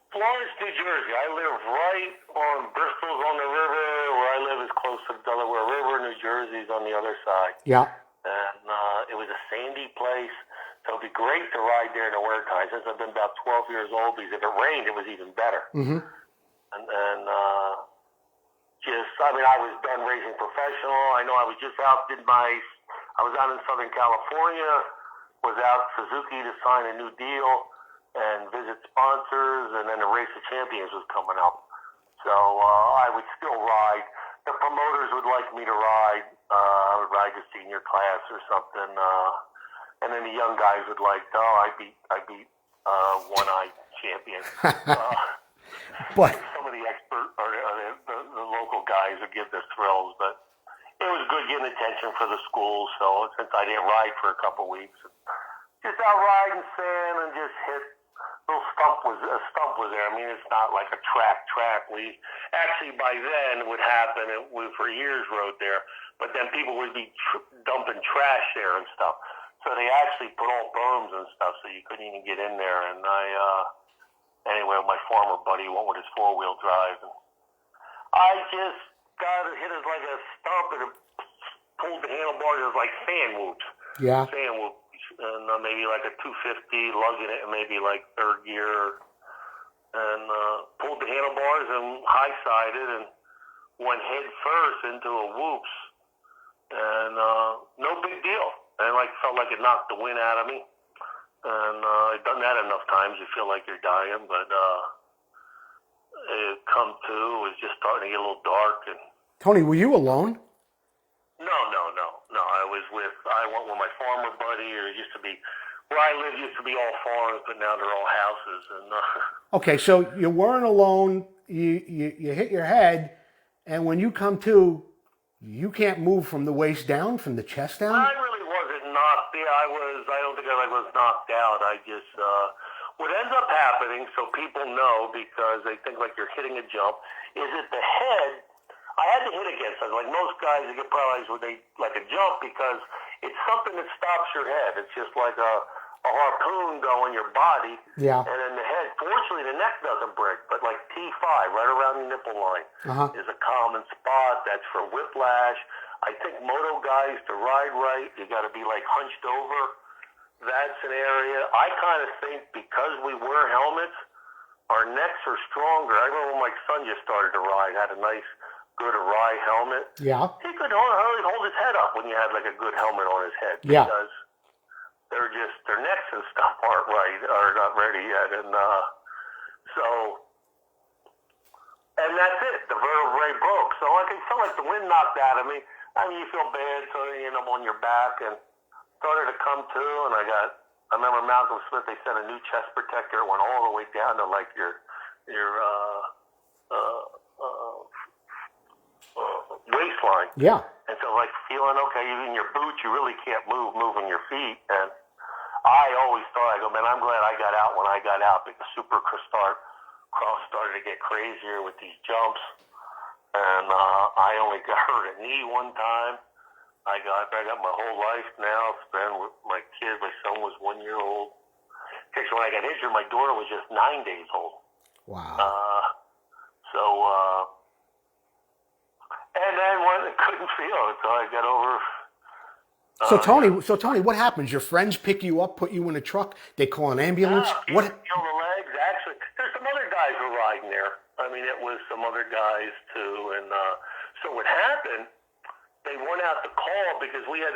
Florence, New Jersey. I live right on Bristol's on the river. Where I live is close to the Delaware River. New Jersey's on the other side. Yeah. And it was a sandy place. So it'd be great to ride there in the winter time. Since I've been about 12 years old, because if it rained, it was even better. Mm-hmm. I was done racing professional. I know I was just out, I was out in Southern California, was out Suzuki to sign a new deal and visit sponsors, and then the Race of Champions was coming up. So I would still ride. The promoters would like me to ride. I would ride the senior class or something. And then the young guys would like, I beat one-eyed champion. But some of the expert or the local guys would give their thrills, but it was good getting attention for the school. So since I didn't ride for a couple of weeks, just out riding sand and just hit. A stump was there. I mean, it's not like a track. We actually by then would happen. We for years rode there, but then people would be dumping trash there and stuff. So they actually put all berms and stuff, so you couldn't even get in there. And anyway, my former buddy went with his 4-wheel drive, and I just got hit as like a stump, and it pulled the handlebars. It was like fan whoops. Yeah. Fan whoops. And maybe like a 250, lugging it in maybe like third gear, and pulled the handlebars and high-sided and went head first into a whoops, and no big deal. And felt like it knocked the wind out of me. And I've done that enough times. You feel like you're dying, but it come to, it was just starting to get a little dark. And Tony, were you alone? No. I went with my farmer buddy. Or it used to be, where I live used to be all farms, but now they're all houses. And Okay, so you weren't alone. You hit your head, and when you come to, You can't move from the waist down, from the chest down? I really wasn't knocked. Yeah, I don't think I was knocked out. I just, what ends up happening, so people know, because they think like you're hitting a jump, is that the head, I had to hit against it. Like most guys, they get paralyzed when they like a jump because it's something that stops your head. It's just like a harpoon going your body. Yeah. And then the head, fortunately the neck doesn't break, but like T5, right around the nipple line, is a common spot. That's for whiplash. I think moto guys, to ride right, you got to be like hunched over. That's an area. I kind of think because we wear helmets, our necks are stronger. I remember when my son just started to ride, had a nice, good ride helmet. Yeah. He could hardly hold his head up when you had like a good helmet on his head. Yeah. Because they're just, their necks and stuff aren't right, are not ready yet. And and that's it. The vertebrae broke. So like, it felt like the wind knocked out of me. I mean, you feel bad, so you end up on your back and started to come to. And I remember Malcolm Smith, they sent a new chest protector. It went all the way down to like your waistline. Yeah. And so like feeling okay, in your boots, you really can't moving your feet. And I always thought, I go, man, I'm glad I got out when I got out, because Supercross started to get crazier with these jumps. And I only got hurt a knee one time. I got my whole life now. It's been with my kid. My son was 1 year old. Okay, so when I got injured, my daughter was just 9 days old. Wow. And then when I couldn't feel it, so I got over. So Tony, what happens? Your friends pick you up, put you in a truck. They call an ambulance. Kill the legs. Actually, there's some other guys who were riding there. I mean, it was some other guys too. And so what happened? They went out to call because he had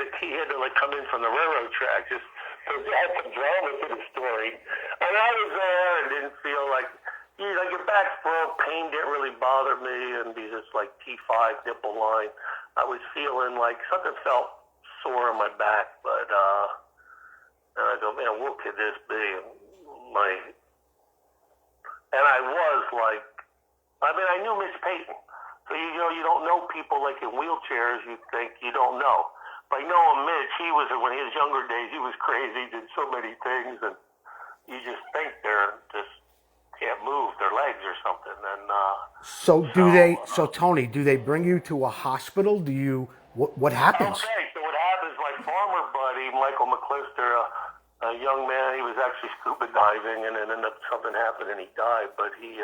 to like come in from the railroad track. Just so they had some drama to the story. And I was there and didn't feel like, your back's broke, pain didn't really bother me, and be this like T5 nipple line. I was feeling like something felt sore in my back, but and I go, man, what could this be? And I was like, I knew Miss Payton. So you don't know people like in wheelchairs. You think you don't know. But knowing Mitch, when his younger days, he was crazy, did so many things, and you just think they're just can't move their legs or something. And so Tony, do they bring you to a hospital? What happens? Okay, so what happens? My farmer buddy, Michael McClister, a young man, he was actually scuba diving, and then something happened and he died. But he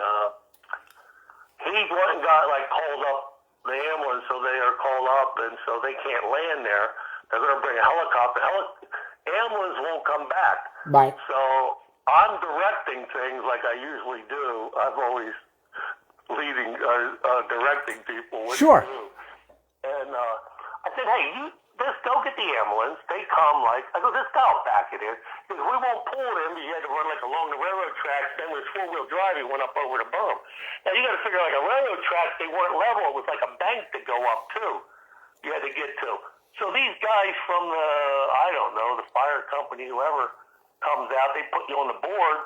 went and got called up the ambulance, so they are called up, and so they can't land there. They're going to bring a helicopter. Ambulance won't come back. Right. So I'm directing things like I usually do. I'm always directing people what to do. And I said, hey, you just go get the ambulance. They come I go, this guy will back it in. Because we won't pull him. You had to run along the railroad tracks. Then with four-wheel drive, he went up over the berm. Now you got to figure a railroad tracks, they weren't level. It was like a bank to go up to. You had to get to. So these guys from the fire company, whoever comes out, they put you on the board,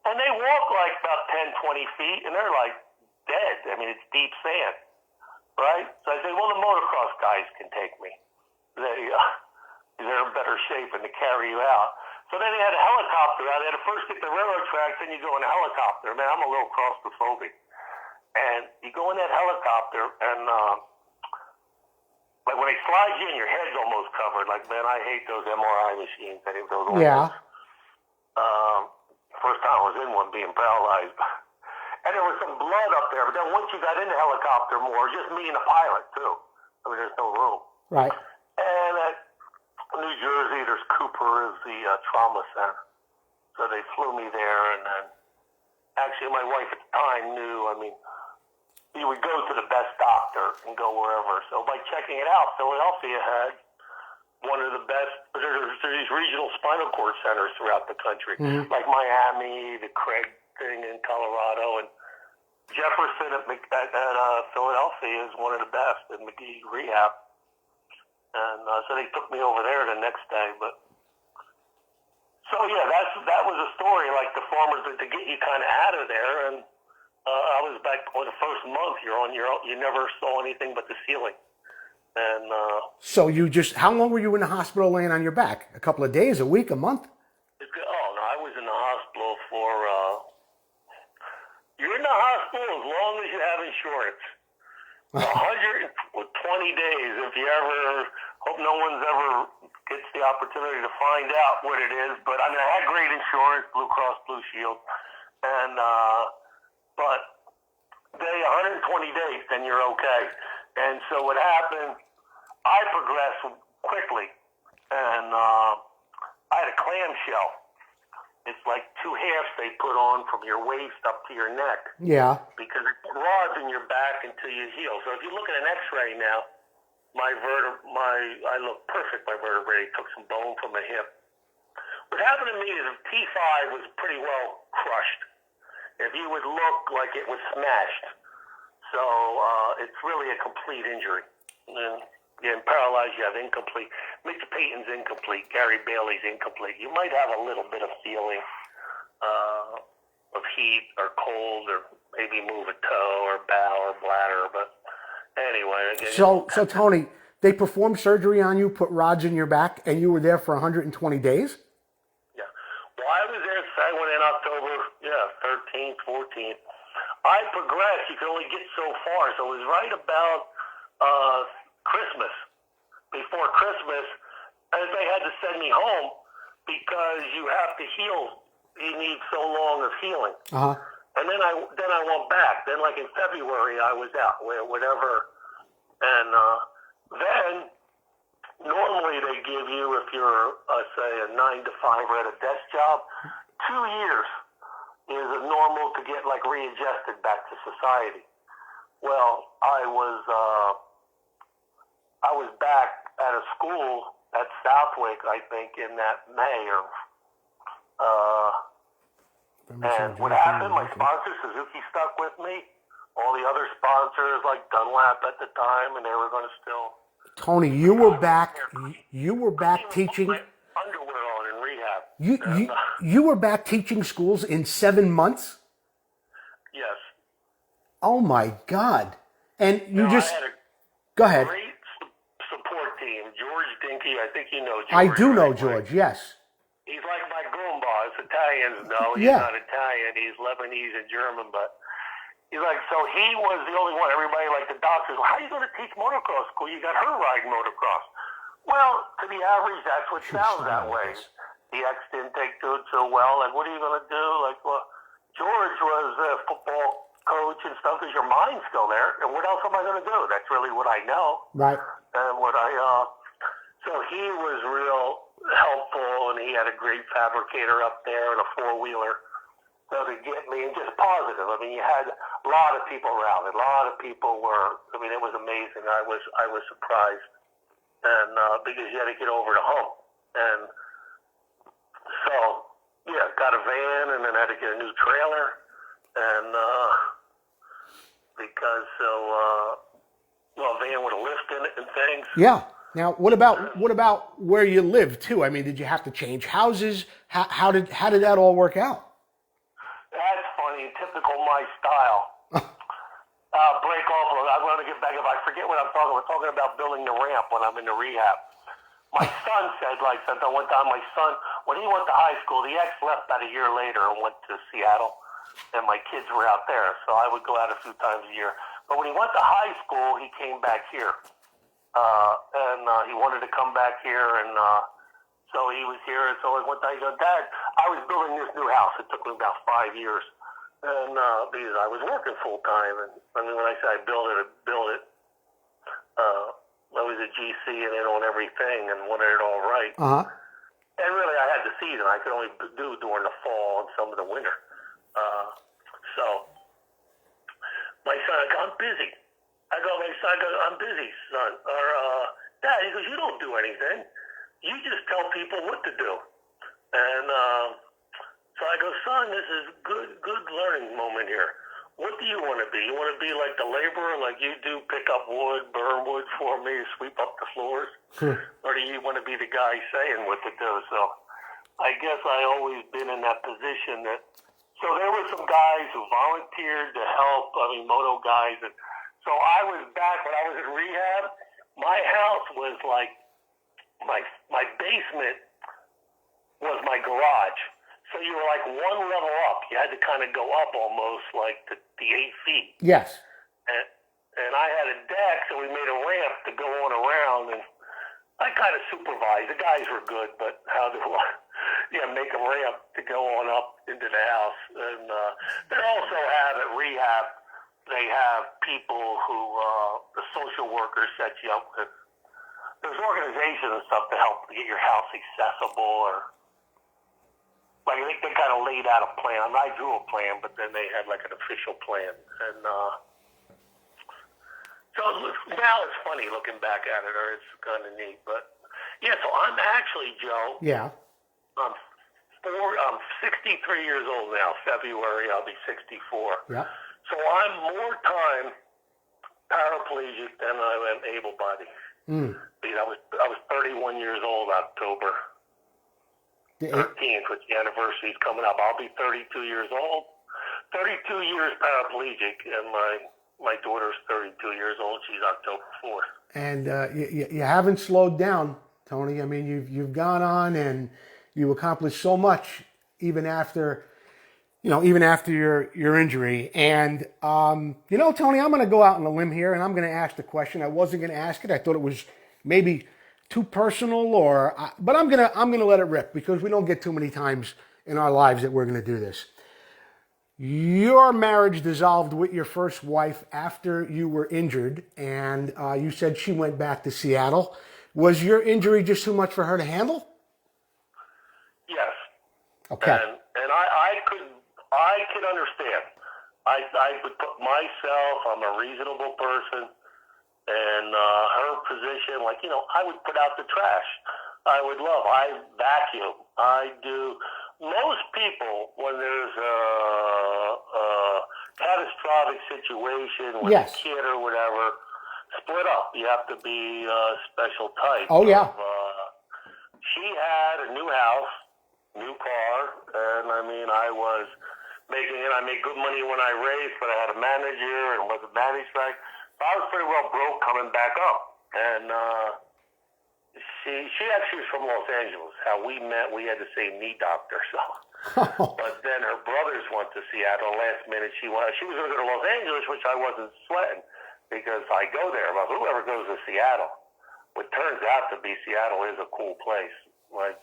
and they walk about 10, 20 feet, and they're dead. I mean, it's deep sand, right? So I say, well, the motocross guys can take me. They're in better shape and to carry you out. So then they had a helicopter out. They had to first get the railroad tracks, then you go in a helicopter. Man, I'm a little claustrophobic. And you go in that helicopter, and when they slide you in, your head's almost covered. Man, I hate those MRI machines. I hate those. Yeah. First time I was in one, being paralyzed. And there was some blood up there. But then once you got in the helicopter more, just me and the pilot, too. I mean, there's no room. Right. And at New Jersey, there's Cooper is the trauma center. So they flew me there. And then actually my wife at the time knew, you would go to the best doctor and go wherever. So by checking it out, Philadelphia had one of the best, there's these regional spinal cord centers throughout the country, like Miami, the Craig thing in Colorado, and Jefferson at Philadelphia is one of the best in McGee Rehab. And so they took me over there the next day. But so yeah, that was a story. The farmers to get you kind of out of there. And I was back for the first month. You never saw anything but the ceiling. And So how long were you in the hospital laying on your back? A couple of days, a week, a month? no, I was in the hospital for, you're in the hospital as long as you have insurance. 120 days, if you ever, hope no one's ever gets the opportunity to find out what it is, but I mean, I had great insurance, Blue Cross Blue Shield, and, but they 120 days, then you're okay. And so what happened, I progressed quickly, and I had a clamshell. It's like two halves they put on from your waist up to your neck. Yeah. Because it put rods in your back until you heal. So if you look at an X-ray now, I look perfect. My vertebrae took some bone from my hip. What happened to me is T5 was pretty well crushed. If you would look like it was smashed. So it's really a complete injury. And paralyzed, you have incomplete. Mitch Payton's incomplete. Gary Bailey's incomplete. You might have a little bit of feeling of heat or cold or maybe move a toe or bow or bladder. But anyway. Again, So Tony, they performed surgery on you, put rods in your back, and you were there for 120 days? Yeah. Well, I was there, I went in October, 13th, 14th. I progressed. You can only get so far. So it was right about Christmas. Before Christmas, and they had to send me home because you have to heal. You need so long of healing. Uh-huh. And then I went back. Then like in February, I was out, whatever. And then normally they give you, if you're, say, a 9 to 5 or at a desk job, 2 years is normal to get like readjusted back to society. Well, I was back at a school at Southwick, I think, in that May or. And what happened? My sponsor Suzuki stuck with me. All the other sponsors like Dunlap at the time, and they were going to still. Tony, you were back. You were back teaching. Put my underwear on in rehab. You were back teaching schools in 7 months. Yes. Oh my God! And you I had a go ahead. Great support team. George Dinky, I think you know George. I do know right? George. Yes. He's like my Goomba. It's Italians know. He's not Italian. He's Lebanese and German, but he's like, so he was the only one. Everybody, like the doctors, well, how are you going to teach motocross school? You got her riding motocross. Well, to the average, that's what sounds that way. The ex didn't take to it so well. Like, what are you going to do? Like, well, George was a football coach and stuff because your mind's still there. And what else am I going to do? That's really what I know. Right. And so he was real helpful, and he had a great fabricator up there and a four-wheeler. So to get me, and just positive. I mean, you had a lot of people around. A lot of people were. I mean, it was amazing. I was surprised, and because you had to get over the hump, and so got a van, and then had to get a new trailer, and because a van with a lift in it and things. Yeah. Now, what about where you live too? I mean, did you have to change houses? How did that all work out? That's funny. Typical my style. Break off. I'm going to get back. If I forget what I'm talking, we're talking about building the ramp when I'm in the rehab. My son said, like something one time. My son, when he went to high school, the ex left about a year later and went to Seattle, and my kids were out there. So I would go out a few times a year. But when he went to high school, he came back here. And he wanted to come back here, and so he was here. And so one time he goes, Dad, I was building this new house. It took me about 5 years, and because I was working full time. And I mean, when I say I built it. I was a GC and in on everything and wanted it all right. Uh-huh. And really, I had the season. I could only do during the fall and some of the winter. So my son, I'm busy. I go, I'm busy, son. Or, Dad, he goes, you don't do anything. You just tell people what to do. And so I go, son, this is good learning moment here. What do you want to be? You want to be like the laborer, like you do, pick up wood, burn wood for me, sweep up the floors? Or do you want to be the guy saying what to do? So I guess I always been in that position that, so there were some guys who volunteered to help, moto guys, and so I was back when I was in rehab. My my house was like my basement was my garage. So you were like one level up. You had to kind of go up almost like the 8 feet. Yes. And I had a deck, so we made a ramp to go on around, and I kind of supervised. The guys were good, but how to make a ramp to go on up into the house. And they also have at rehab, they have people who, the social workers set you up with. There's organizations and stuff to help get your house accessible, or like I think they kind of laid out a plan. I mean, I drew a plan, but then they had like an official plan. And so now it's funny looking back at it, or it's kind of neat. But yeah, so I'm actually, Joe. Yeah. I'm 63 years old now. February, I'll be 64. Yeah. So I'm more time paraplegic than I am able-bodied. Because I was 31 years old October 13th, which the anniversary is coming up. I'll be 32 years old. 32 years paraplegic, and my daughter's 32 years old. She's October 4th. And you haven't slowed down, Tony. I mean, you've gone on and you accomplished so much even after your injury. And Tony, I'm going to go out on a limb here, and I'm going to ask the question. I wasn't going to ask it. I thought it was maybe too personal, but I'm gonna let it rip, because we don't get too many times in our lives that we're going to do this. Your marriage dissolved with your first wife after you were injured, and you said she went back to Seattle. Was your injury just too much for her to handle? Yes. Okay. And I could understand. I would put myself, I'm a reasonable person, and her position, I would put out the trash. I vacuum. I do. Most people, when there's a catastrophic situation with a kid or whatever, split up. You have to be a special type. Oh, yeah. She had a new house, new car, and I was making it. I made good money when I raced, but I had a manager and wasn't managed right. So I was pretty well broke coming back up. And she actually was from Los Angeles. How we met, we had the same knee doctor. So, but then her brothers went to Seattle. Last minute, she was going to go to Los Angeles, which I wasn't sweating, because I go there. Well, whoever goes to Seattle, what turns out to be Seattle is a cool place. Like,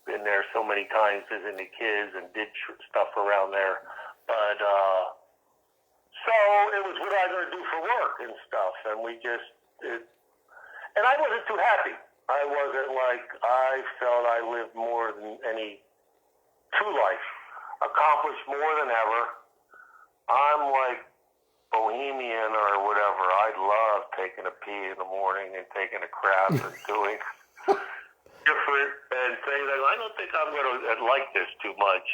been there so many times visiting the kids and did stuff around there. But so it was what I was going to do for work and stuff, and and I wasn't too happy. I wasn't I felt I lived more than any true life, accomplished more than ever. I'm like bohemian or whatever. I love taking a pee in the morning and taking a crap and doing different and things. I don't think I'm going to like this too much,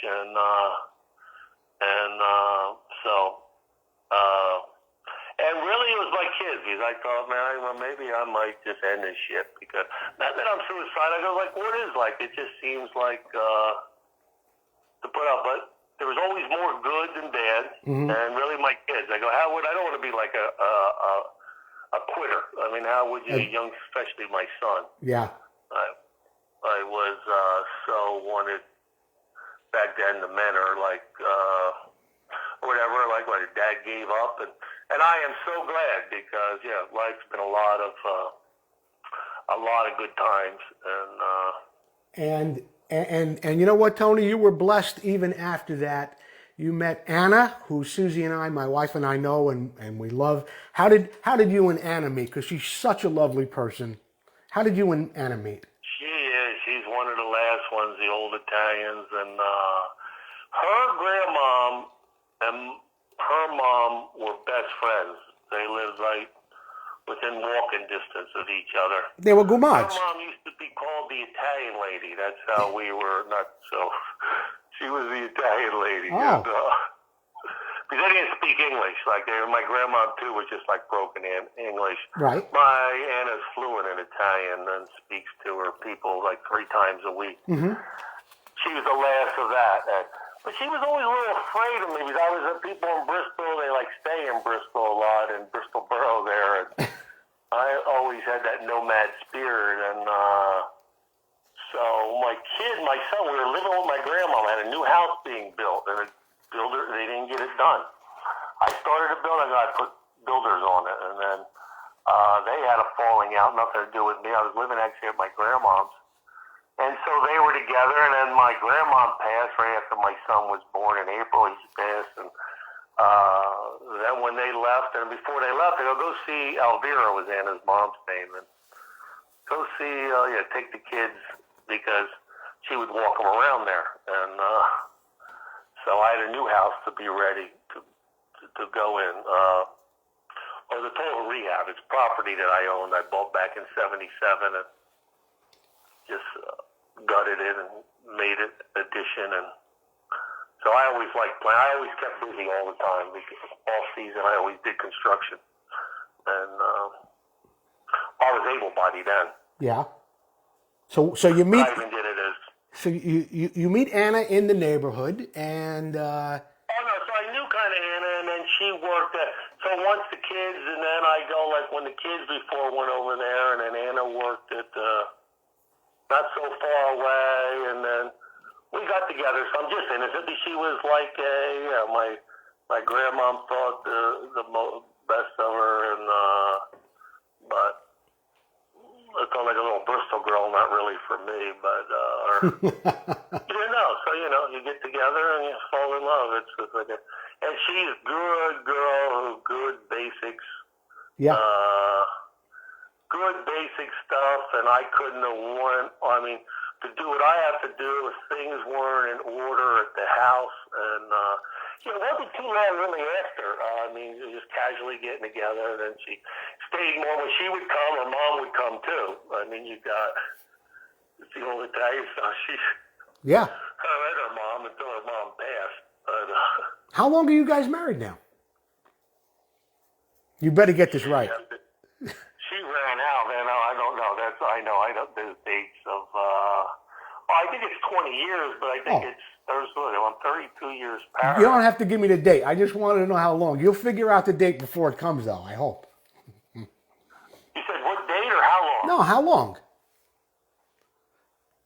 and really it was my kids, because I thought, man, maybe I might just end this shit, because not that I'm suicidal. I go what is it just seems like to put up, but there was always more good than bad, and really my kids. I go, I don't want to be like a quitter. I mean, how would you, especially my son? Yeah. I was so wanted back then. The men are whatever, when his dad gave up, and I am so glad, because life's been a lot of good times, and you know what, Tony, you were blessed even after that. You met Anna, who Susie and I, my wife and I know and we love. How did you and Anna meet? Because she's such a lovely person. How did you and Anna meet? She's one of the last ones, the old Italians, and her grandmom and her mom were best friends. They lived right within walking distance of each other. They were gumads. Her mom used to be called the Italian lady. That's how we were, not so. She was the Italian lady. Oh. And, because they didn't speak English. My grandma, too, was just broken English. Right. My Anna's fluent in Italian and speaks to her people 3 times a week. Mm-hmm. She was the last of that. But she was always a little afraid of me, because I was at people in Bristol. They stay in Bristol a lot, in Bristol Borough there. And I always had that nomad spirit, and so my son, we were living with my grandma. I had a new house being built, and they didn't get it done. I started to build, I put builders on it, and then they had a falling out, nothing to do with me. I was living actually at my grandma's. And so they were together, and then my grandma passed right after my son was born in April. He passed, and then when they left, and before they left, they go see Elvira, was Anna's mom's name, and go see, take the kids, because she would walk them around there. And so I had a new house to be ready to go in. Or the total rehab. It's property that I owned. I bought back in '77 and just gutted it and made it addition. And so I always liked playing. I always kept busy all the time because all season I always did construction. And I was able-bodied then. Yeah. So you meet. I even did it as. So you meet Anna in the neighborhood, and. Oh no! So I knew kind of Anna, and then she worked at. So once the kids, and then I go like when the kids before went over there, and then Anna worked at not so far away, and then we got together. So I'm just innocent. She was like my grandma thought the best of her, and but. I felt like a little Bristol girl, not really for me, but so you get together and you fall in love. It's just like and she's good girl, good basics, Yeah. Good basic stuff, and I couldn't have to do what I have to do if things weren't in order at the house, and it wasn't too long really after. Just casually getting together, and then she stayed more. When she would come, her mom would come too. It's the old Italian stuff. Yeah. I met her mom until her mom passed. But, how long are you guys married now? You better get this right. She ran out, and I don't know. There's dates of. I think it's 20 years, but I think I'm 32 years past. You don't have to give me the date. I just wanted to know how long. You'll figure out the date before it comes, though, I hope. You said what date or how long? No, how long?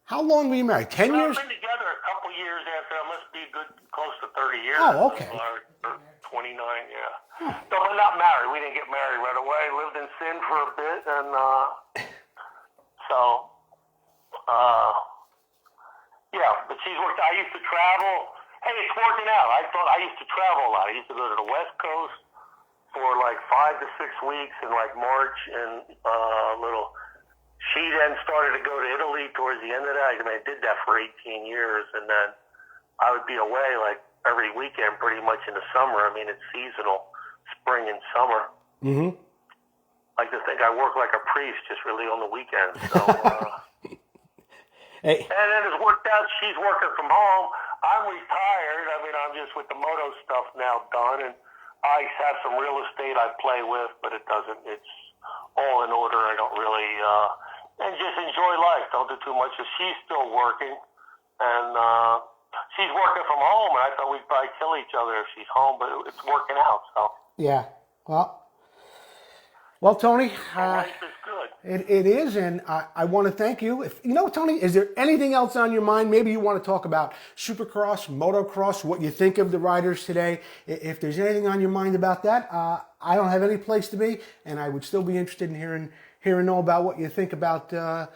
How long were you married? 10 years? We've been together a couple years after. It must be close to 30 years. Oh, okay. Or 29, yeah. No, we're not married. We didn't get married right away. Lived in sin for a bit, and but she's worked. I used to travel. Hey, it's working out. I thought I used to travel a lot. I used to go to the West Coast for like 5 to 6 weeks in like March, and She then started to go to Italy towards the end of that. I did that for 18 years, and then I would be away like every weekend pretty much in the summer. It's seasonal, spring and summer. Mm-hmm. I like to think I work like a priest, just really on the weekends. So, hey. And then it's worked out. She's working from home. I'm retired. I'm just with the moto stuff now done, and I have some real estate I play with, but it's all in order. I don't really, and just enjoy life. Don't do too much. So she's still working, and she's working from home, and I thought we'd probably kill each other if she's home, but it's working out. So yeah, well, Tony, life is good. It is, and I want to thank you. Tony, is there anything else on your mind? Maybe you want to talk about Supercross, motocross, what you think of the riders today. If there's anything on your mind about that, I don't have any place to be, and I would still be interested in hearing all about what you think about the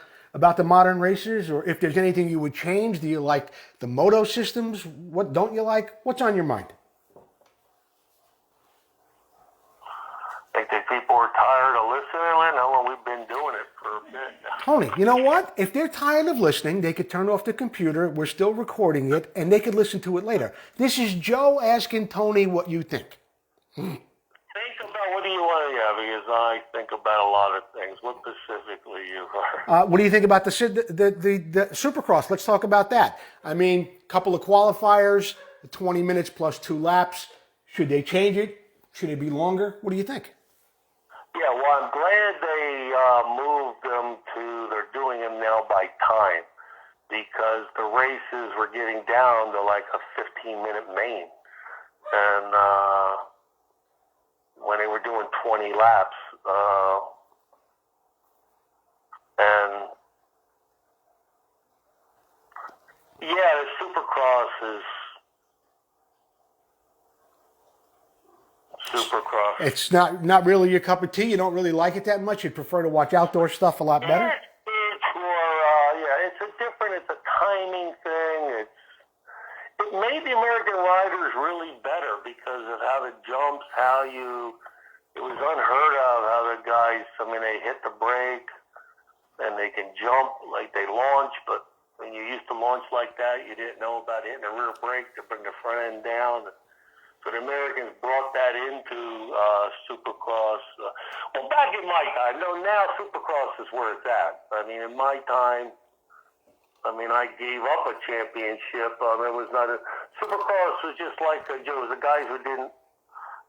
modern racers, or if there's anything you would change. Do you like the moto systems? What don't you like? What's on your mind? I think people are tired of listening. How long we've been doing it for a bit now. Tony, you know what? If they're tired of listening, they could turn off the computer. We're still recording it, and they could listen to it later. This is Joe asking Tony what you think. Think about what do you want to because I think about a lot of things. What specifically you are? What do you think about the Supercross? Let's talk about that. Couple of qualifiers, 20 minutes plus 2 laps. Should they change it? Should it be longer? What do you think? Yeah, well, I'm glad they moved them they're doing them now by time, because the races were getting down to like a 15-minute main. And when they were doing 20 laps, and yeah, the Supercross is Supercross. It's not really your cup of tea. You don't really like it that much. You'd prefer to watch outdoor stuff a lot better. It's more, it's a timing thing. It made the American riders really better because of how the jumps, it was unheard of how the guys, they hit the brake and they can jump like they launch, but when you used to launch like that, you didn't know about hitting the rear brake to bring the front end down. So the Americans brought that into Supercross. Well, back in my time, no, now Supercross is where it's at. I mean, in my time, I gave up a championship. It was not Supercross was just like the guys who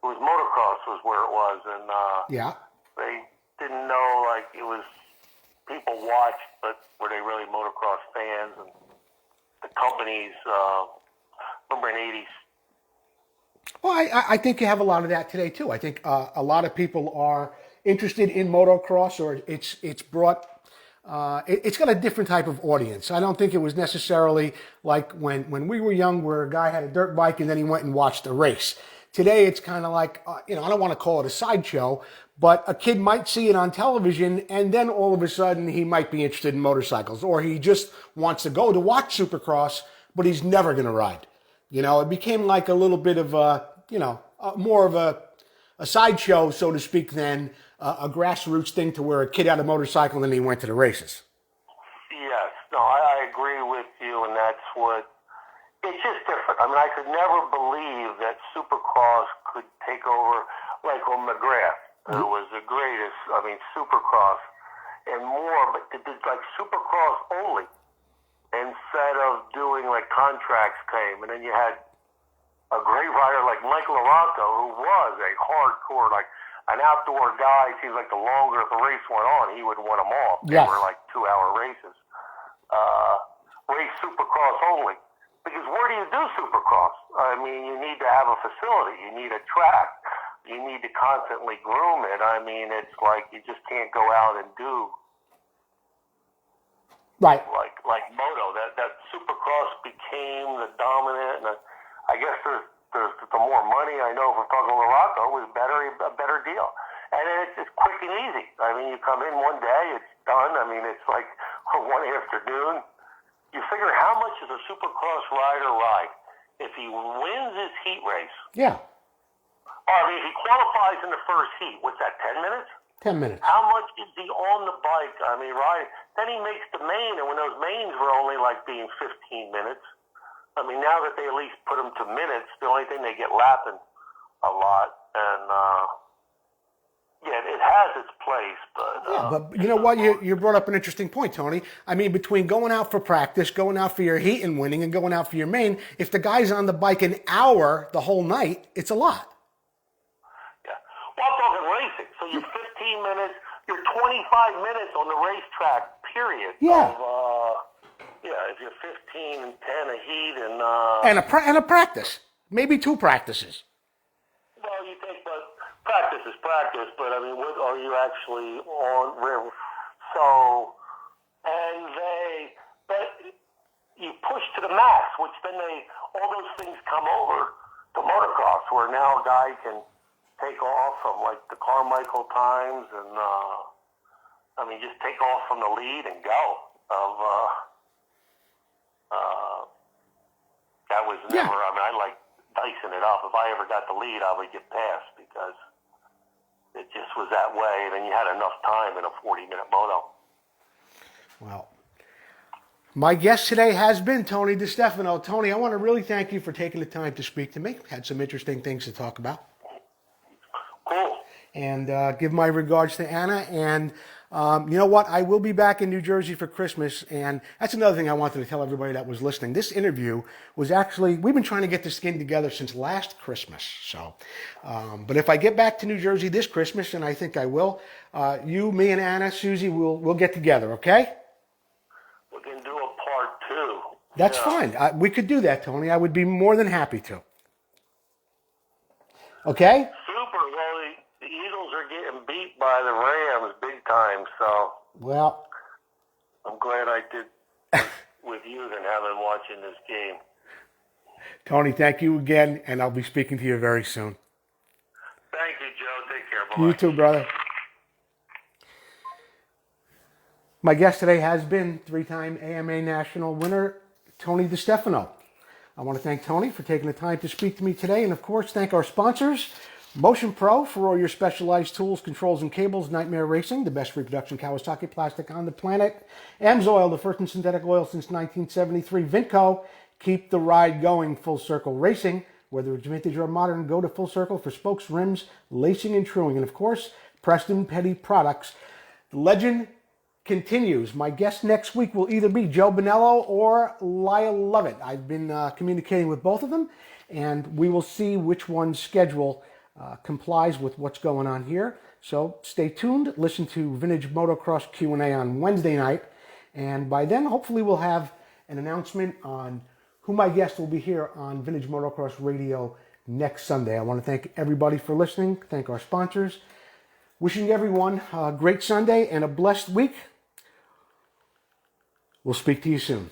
was motocross was where it was, and Yeah. they didn't know like it was people watched, but were they really motocross fans? And the companies, remember in the 80s. Well, I think you have a lot of that today too. I think a lot of people are interested in motocross, or it's brought. It's got a different type of audience. I don't think it was necessarily like when we were young, where a guy had a dirt bike and then he went and watched a race. Today, it's kind of like I don't want to call it a sideshow, but a kid might see it on television, and then all of a sudden he might be interested in motorcycles, or he just wants to go to watch Supercross, but he's never going to ride. It became like a little bit of more of a sideshow, so to speak, than a grassroots thing to where a kid had a motorcycle and then he went to the races. Yes, no, I agree with you, and that's what, it's just different. I could never believe that Supercross could take over, like on McGrath, who was the greatest, Supercross and more, but to do like Supercross only, instead of doing like contracts came, and then you had a great rider like Michael Arato, who was a hardcore, like an outdoor guy. It seems like the longer the race went on, he would win them all. They Yes. were like 2-hour races. Race Supercross only. Because where do you do Supercross? You need to have a facility. You need a track. You need to constantly groom it. It's like you just can't go out and do Right. like moto. That Supercross became the dominant, and I guess there's the more money. I know from talking to Larato was a better deal, and it's quick and easy. You come in one day, it's done. It's like one afternoon. You figure how much does a Supercross rider ride if he wins his heat race? Yeah. If he qualifies in the first heat, what's that? 10 minutes? 10 minutes. How much is he on the bike? Riding. Then he makes the main, and when those mains were only like being 15 minutes, now that they at least put them to minutes, the only thing they get lapping a lot, and it has its place, but Yeah, but you know what? You brought up an interesting point, Tony. Between going out for practice, going out for your heat and winning, and going out for your main, if the guy's on the bike an hour the whole night, it's a lot. yeah. Well, I'm talking racing. So you're 15 minutes, you're 25 minutes on the racetrack, period. Yeah. If you're 15 and 10 a heat and And a practice, maybe 2 practices. well, you think, but practice is practice. But what are you actually on? So, but you push to the max, which then all those things come over to motocross, where now a guy can take off from like the Carmichael times, and just take off from the lead and go. That was never. Yeah. I like dicing it up. If I ever got the lead, I would get past because it just was that way. And then you had enough time in a 40-minute moto. Well, my guest today has been Tony DiStefano. Tony, I want to really thank you for taking the time to speak to me. Had some interesting things to talk about. Cool. And give my regards to Anna. And you know what? I will be back in New Jersey for Christmas. And that's another thing I wanted to tell everybody that was listening. This interview was actually, we've been trying to get this skin together since last Christmas. So, but if I get back to New Jersey this Christmas, and I think I will, you, me, and Anna, Susie, we'll get together, okay? We can do a part 2. That's fine. We could do that, Tony. I would be more than happy to. Okay? Super. Well, the Eagles are getting beat by the Rams big time, so. Well, I'm glad I did with you than having watching this game. Tony, thank you again, and I'll be speaking to you very soon. Thank you, Joe. Take care. You Bye-bye. too, brother. My guest today has been three-time AMA National winner, Tony DiStefano. I want to thank Tony for taking the time to speak to me today, and of course, thank our sponsors, Motion Pro for all your specialized tools, controls, and cables, Nightmare Racing, the best reproduction Kawasaki plastic on the planet, AMSOIL, the first in synthetic oil since 1973, Vinco, keep the ride going, Full Circle Racing, whether it's vintage or modern, go to Full Circle for spokes, rims, lacing, and truing, and of course, Preston Petty Products. The legend continues. My guest next week will either be Joe Bonello or Lyle Lovett. I've been communicating with both of them, and we will see which one's schedule complies with what's going on here. So stay tuned. Listen to Vintage Motocross Q&A on Wednesday night, and by then, hopefully, we'll have an announcement on who my guest will be here on Vintage Motocross Radio next Sunday. I want to thank everybody for listening. Thank our sponsors. Wishing everyone a great Sunday and a blessed week. We'll speak to you soon.